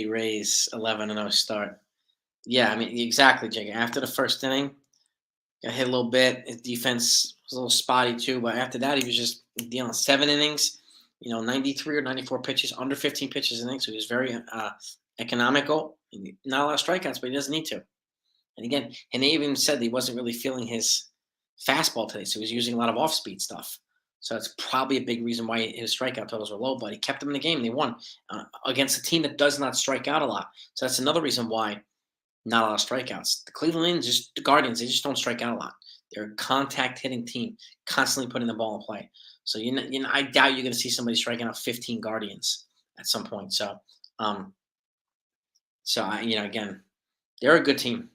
Rays 11-0 start? Yeah, I mean, exactly, Jigga. After the first inning, got hit a little bit. His defense was a little spotty too, but after that, he was just dealing 7 innings. 93 or 94 pitches, under 15 pitches an inning. So he was very economical. Not a lot of strikeouts, but he doesn't need to. And again, and they even said he wasn't really feeling his fastball today, so he was using a lot of off-speed stuff. So that's probably a big reason why his strikeout totals were low. But he kept them in the game. They won against a team that does not strike out a lot. So that's another reason why not a lot of strikeouts. The Cleveland Indians, the Guardians, they just don't strike out a lot. They're a contact hitting team, constantly putting the ball in play. So I doubt you're going to see somebody striking out 15 Guardians at some point. Um, again, they're a good team,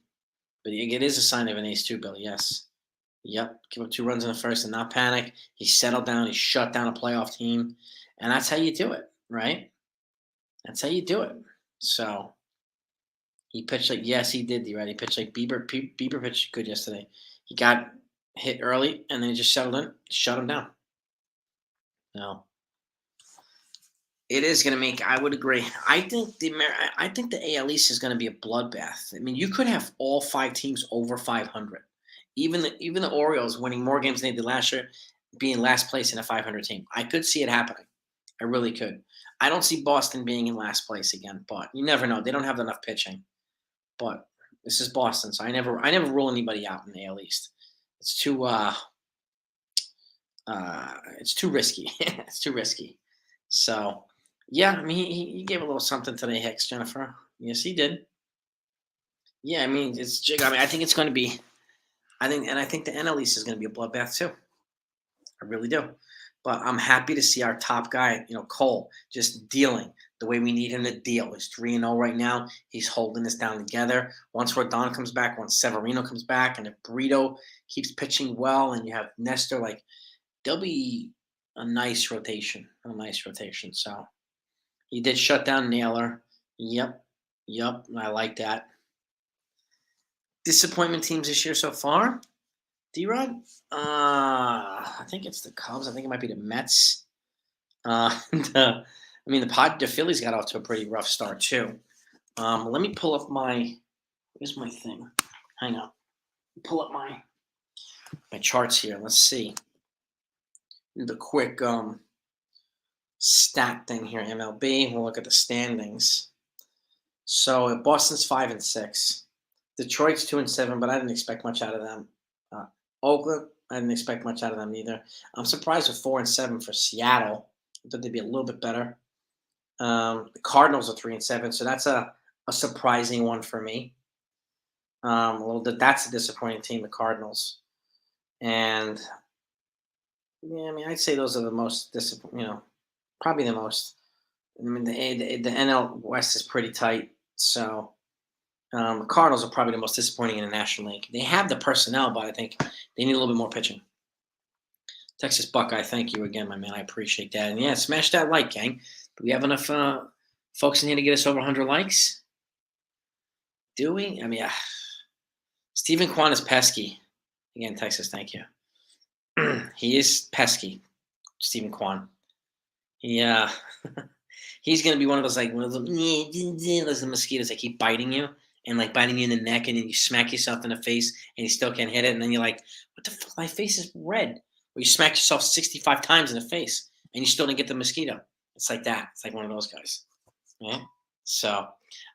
but it is a sign of an ace too, Billy. Yes, yep. Give up 2 runs in the first and not panic. He settled down. He shut down a playoff team, and that's how you do it, right? That's how you do it. So he pitched like yes, he did. Right? He pitched like Bieber. Bieber pitched good yesterday. He got hit early, and then he just settled in, shut him down. No, it is going to make. I would agree. I think the AL East is going to be a bloodbath. I mean, you could have all 5 teams over 500. Even the Orioles winning more games than they did last year, being last place in a 500 team. I could see it happening. I really could. I don't see Boston being in last place again, but you never know. They don't have enough pitching. But this is Boston, so I never rule anybody out in the AL East. It's too risky. It's too risky. So yeah, I mean he gave a little something today, Hicks, Jennifer. Yes, he did. Yeah, I mean it's jig. I mean I think it's going to be. I think the NL East is going to be a bloodbath too. I really do. But I'm happy to see our top guy, Cole, just dealing the way we need him to deal. He's 3-0 right now. He's holding this down together. Once Rodon comes back, once Severino comes back, and if Burrito keeps pitching well, and you have Nestor, like there'll be a nice rotation. A nice rotation. So he did shut down Naylor. Yep. Yep. I like that. Disappointment teams this year so far? D-Rod? I think it's the Cubs. I think it might be the Mets. I mean, the Phillies got off to a pretty rough start too. Let me pull up where's my thing? Hang on. Pull up my charts here. Let's see. Do the quick stat thing here. MLB. We'll look at the standings. So Boston's 5-6. Detroit's 2-7, but I didn't expect much out of them. Oakland, I didn't expect much out of them either. I'm surprised with 4-7 for Seattle. I thought they'd be a little bit better. The Cardinals are 3-7, so that's a surprising one for me. That's a disappointing team, the Cardinals, and yeah, I mean, I'd say those are the most disappointing. Probably the most. I mean, the NL West is pretty tight, so the Cardinals are probably the most disappointing in the National League. They have the personnel, but I think they need a little bit more pitching. Texas Buckeye, thank you again, my man. I appreciate that. And yeah, smash that like, gang. Do we have enough folks in here to get us over 100 likes? Do we? I mean, Stephen Kwan is pesky. Again, Texas, thank you. He is pesky, Stephen Kwan. Yeah. He's going to be one of those those mosquitoes that keep biting you and like biting you in the neck, and then you smack yourself in the face and you still can't hit it. And then you're like, what the fuck? My face is red. Or you smack yourself 65 times in the face and you still didn't get the mosquito. It's like that. It's like one of those guys. Yeah. So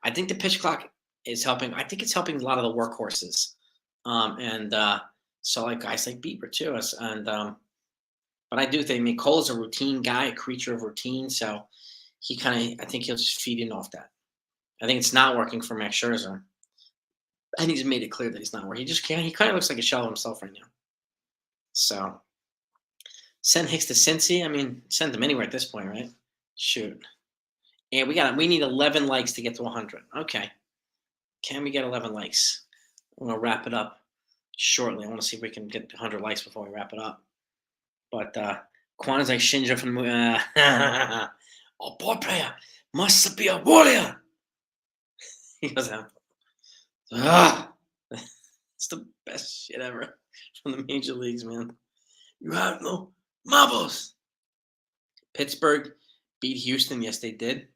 I think the pitch clock is helping. I think it's helping a lot of the workhorses. So like guys like Bieber too. But I do think, I mean, Cole's a routine guy, a creature of routine. So I think he'll just feed in off that. I think it's not working for Max Scherzer. And he's made it clear that he's not working. He just can't. He kind of looks like a shell of himself right now. So send Hicks to Cincy. I mean, send him anywhere at this point, right? Shoot. Yeah, we need 11 likes to get to 100. Okay. Can we get 11 likes? I'm going to wrap it up shortly. I want to see if we can get 100 likes before we wrap it up. But Quan is like Shinja from the movie. Oh, ball player must be a warrior. He goes out. It's the best shit ever from the major leagues, man. You have no marbles. Pittsburgh beat Houston. Yes, they did.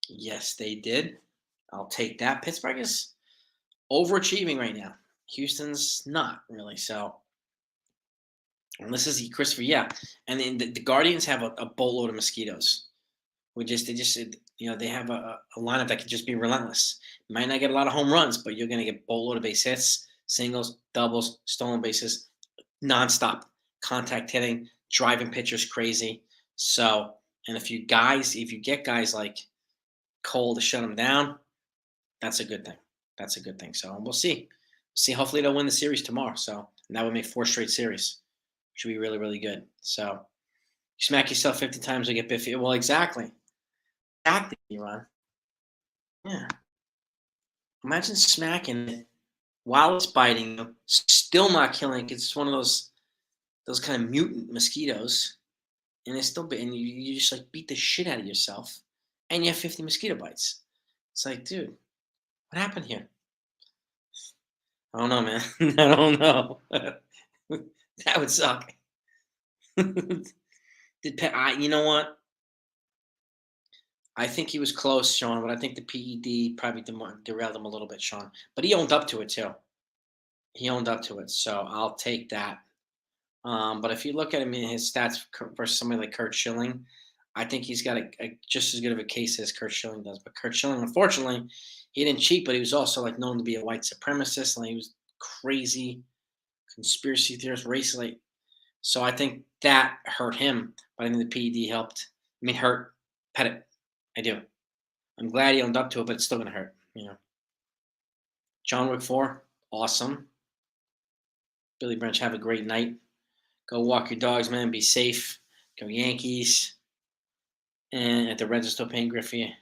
Yes, they did. I'll take that. Pittsburgh is overachieving right now. Houston's not really. So, and this is Christopher. Yeah, and then the Guardians have a boatload of mosquitoes. They have a lineup that can just be relentless. You might not get a lot of home runs, but you're going to get boatload of base hits, singles, doubles, stolen bases, nonstop contact hitting, driving pitchers crazy. So, and if you get guys like Cole to shut them down, that's a good thing. That's a good thing. So we'll see. Hopefully they'll win the series tomorrow. So, and that would make 4 straight series, which would be really, really good. So, you smack yourself 50 times, you get Biffy. Well, exactly. Exactly, Ron. Yeah. Imagine smacking it while it's biting you, still not killing it. It's one of those kind of mutant mosquitoes, and it's still and you just like beat the shit out of yourself, and you have 50 mosquito bites. It's like, dude, what happened here? I don't know, man. I don't know. That would suck. You know what? I think he was close, Sean, but I think the PED probably derailed him a little bit, Sean. But he owned up to it too. He owned up to it, so I'll take that. But if you look at him in his stats versus somebody like Kurt Schilling, I think he's got a just as good of a case as Kurt Schilling does. But Kurt Schilling, unfortunately, he didn't cheat, but he was also like known to be a white supremacist, and he was crazy conspiracy theorist, racist. So I think that hurt him, but I think the PED helped. I mean, hurt Pettit. I do. I'm glad he owned up to it, but it's still gonna hurt. John Wick 4, awesome. Billy Branch, have a great night. Go walk your dogs, man. Be safe. Go Yankees. And if the Reds are still paying Griffey,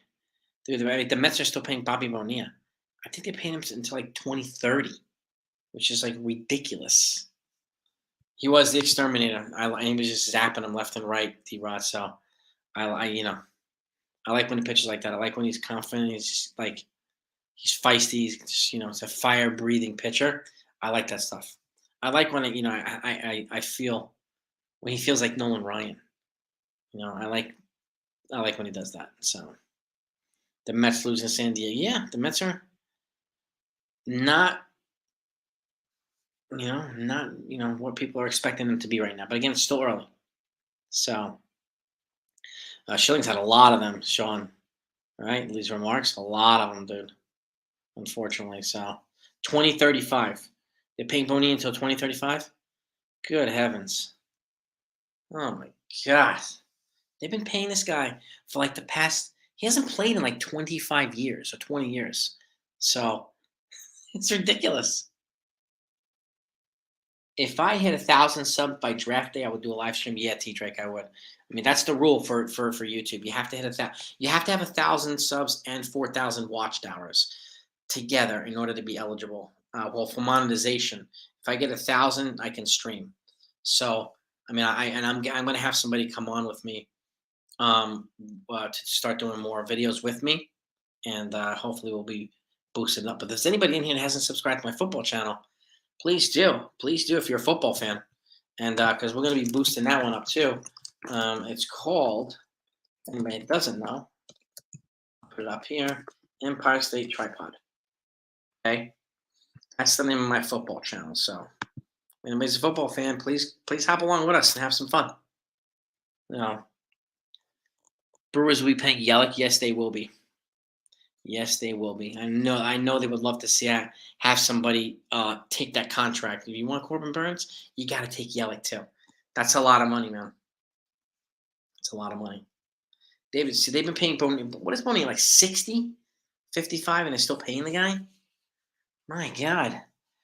dude, the Mets are still paying Bobby Bonilla. I think they're paying him until like 2030, which is like ridiculous. He was the exterminator. He was just zapping him left and right, D-Rod. So I like when he pitches like that. I like when he's confident. He's just like He's feisty. He's just, it's a fire breathing pitcher. I like that stuff. I like when I feel when he feels like Nolan Ryan. I like when he does that. So the Mets losing San Diego. Yeah, the Mets are not not what people are expecting them to be right now. But again, it's still early. So Schilling's had a lot of them, Sean. Right? These remarks, a lot of them, dude. Unfortunately, so 2035. They're paying Boney until 2035. Good heavens! Oh my god, they've been paying this guy for like the past. He hasn't played in like 25 years or 20 years, so it's ridiculous. If I hit 1,000 subs by draft day, I would do a live stream. Yeah, T Drake, I would. I mean, that's the rule for YouTube. You have to hit a thousand. You have to have 1,000 subs and 4,000 watched hours together in order to be eligible. Well, for monetization, if I get 1,000, I can stream. So, I mean, I'm going to have somebody come on with me to start doing more videos with me, and hopefully we'll be boosted up. But if there's anybody in here that hasn't subscribed to my football channel, please do if you're a football fan, and because we're going to be boosting that one up too. It's called. If anybody doesn't know, I'll put it up here. Empire State Tripod. Okay, that's the name of my football channel. So, if anybody's a football fan, please hop along with us and have some fun. You know, Brewers will be paying Yelich. Yes, they will be. Yes, they will be. I know they would love to see have somebody take that contract. If you want Corbin Burns, you got to take Yelich too. That's a lot of money, man. It's a lot of money. David, see, they've been paying Boney. What is Boney like 60, 55, and they're still paying the guy? My God,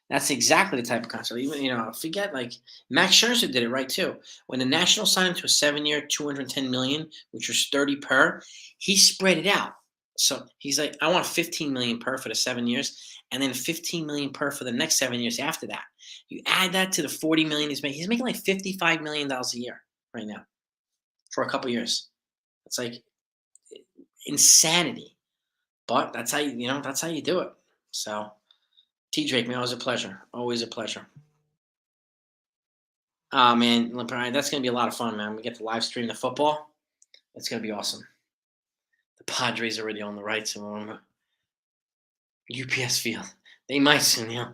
that's exactly the type of contract. Even forget like Max Scherzer did it right too. When the Nationals signed him to a 7-year, 210 million, which was 30 per, he spread it out. So he's like, I want 15 million per for the 7 years, and then 15 million per for the next 7 years after that. You add that to the 40 million he's making. He's making like $55 million a year right now for a couple years. It's like insanity, but that's how you do it. So T Drake, man, always a pleasure. Always a pleasure. Oh man, LeBron, that's gonna be a lot of fun, man. We get to live stream the football. It's gonna be awesome. The Padres already own the rights to UPS Field. They might soon, yeah.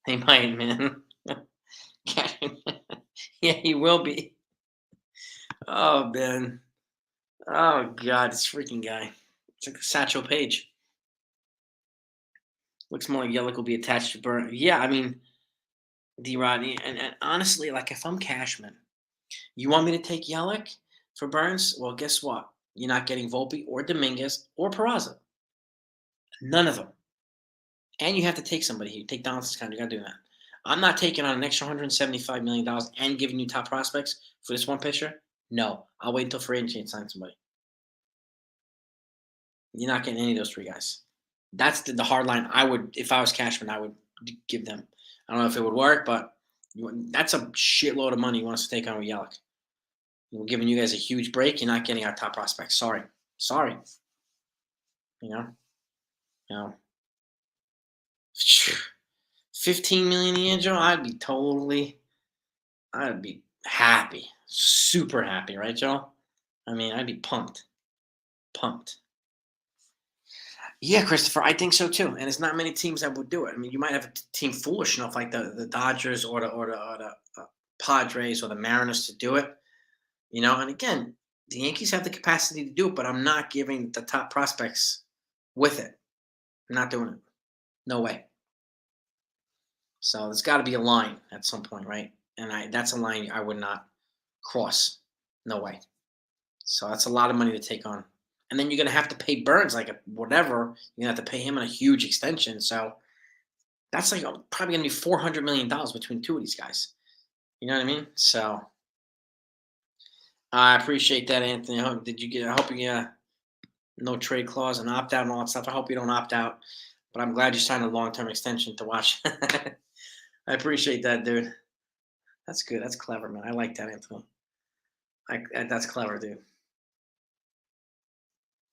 They might, man. Yeah, he will be. Oh man. Oh god, this freaking guy. It's like a Satchel Page. Looks more like Yelich will be attached to Burn. Yeah, I mean, D Rodney, and honestly, like if I'm Cashman, you want me to take Yelich for Burns? Well, guess what? You're not getting Volpe or Dominguez or Peraza. None of them. And you have to take somebody here. Take Donaldson's kind. You got to do that. I'm not taking on an extra $175 million and giving you top prospects for this one pitcher. No, I'll wait until free agency and sign somebody. You're not getting any of those three guys. That's the hard line. I would, if I was Cashman, I would give them. I don't know if it would work, but that's a shitload of money you want us to take on with Yelich. We're giving you guys a huge break. You're not getting our top prospects. Sorry. You know, you know, 15 million a year, Joe. I'd be happy, super happy, right, Joe? I mean, I'd be pumped. Yeah, Christopher, I think so too. And it's not many teams that would do it. I mean, you might have a team foolish enough, like the Dodgers or the Padres or the Mariners to do it. And again, the Yankees have the capacity to do it, but I'm not giving the top prospects with it. I'm not doing it. No way. So there's got to be a line at some point, right? And that's a line I would not cross. No way. So that's a lot of money to take on. And then you're going to have to pay Burns like whatever. You're going to have to pay him on a huge extension. So that's like probably going to be $400 million between two of these guys. You know what I mean? So I appreciate that, Anthony. I hope you get no trade clause and opt out and all that stuff. I hope you don't opt out. But I'm glad you signed a long-term extension to watch. I appreciate that, dude. That's good. That's clever, man. I like that, Anthony. That's clever, dude.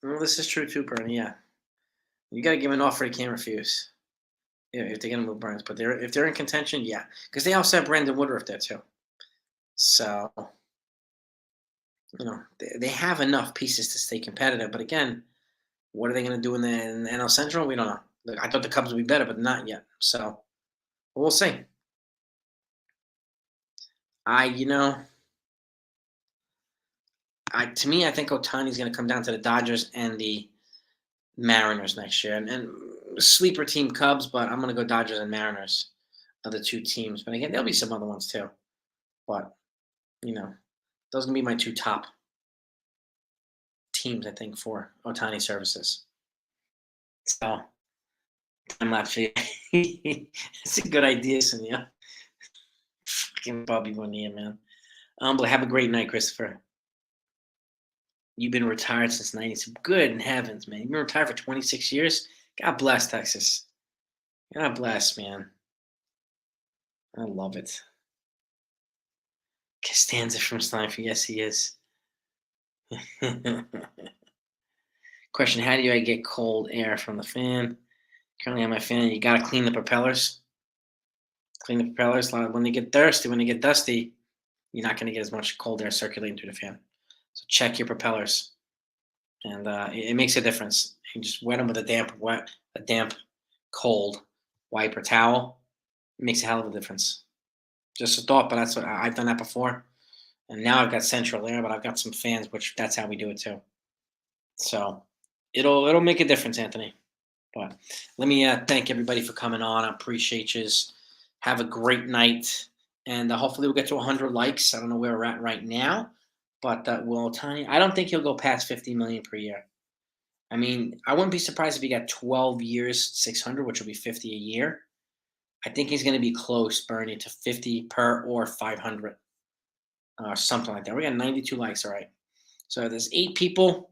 Well, this is true too, Bernie. Yeah. You got to give an offer they can't refuse. Yeah, if they're gonna move Burns, but if they're in contention, yeah, because they also have Brandon Woodruff there too. So they have enough pieces to stay competitive. But again, what are they going to do in the NL Central? We don't know. Look, I thought the Cubs would be better, but not yet. So we'll see. I, you know, to me, I think Otani's going to come down to the Dodgers and the Mariners next year, and sleeper team Cubs, but I'm going to go Dodgers and Mariners are the two teams. But again, there'll be some other ones too. But you know, those are going to be my two top teams, I think, for Otani services. So I'm not sure. It's a good idea, Sonia. Fucking Bobby Bonilla, man. But have a great night, Christopher. You've been retired since '90. Good in heavens, man. You've been retired for 26 years. God bless Texas. God bless, man. I love it. Costanza from Steinfeld. Yes, he is. Question: how do I get cold air from the fan? Currently on my fan, you gotta clean the propellers. Clean the propellers. When they get thirsty, when they get dusty, you're not gonna get as much cold air circulating through the fan. So check your propellers, and it makes a difference. You just wet them with a damp, cold wipe or towel. It makes a hell of a difference. Just a thought, but that's what I've done that before. And now I've got central air, but I've got some fans, which that's how we do it too. So it'll make a difference, Anthony. But let me thank everybody for coming on. I appreciate you. Have a great night, and hopefully we'll get to 100 likes. I don't know where we're at right now, but will Tiny? I don't think he'll go past 50 million per year. I mean, I wouldn't be surprised if he got 12 years, 600, which will be 50 a year. I think he's going to be close, Bernie, to 50 per or 500, or something like that. We got 92 likes. All right. So there's 8 people.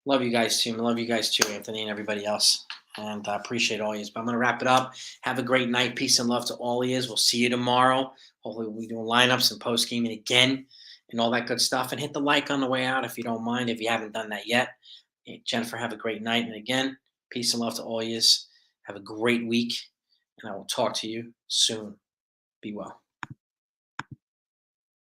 Love you guys too. Love you guys too, Anthony, and everybody else. And I appreciate all you. But I'm going to wrap it up. Have a great night. Peace and love to all of you. We'll see you tomorrow. Hopefully, we'll be doing lineups and post gaming again and all that good stuff. And hit the like on the way out if you don't mind, if you haven't done that yet. Jennifer, have a great night. And again, peace and love to all of you. Have a great week. And I will talk to you soon. Be well.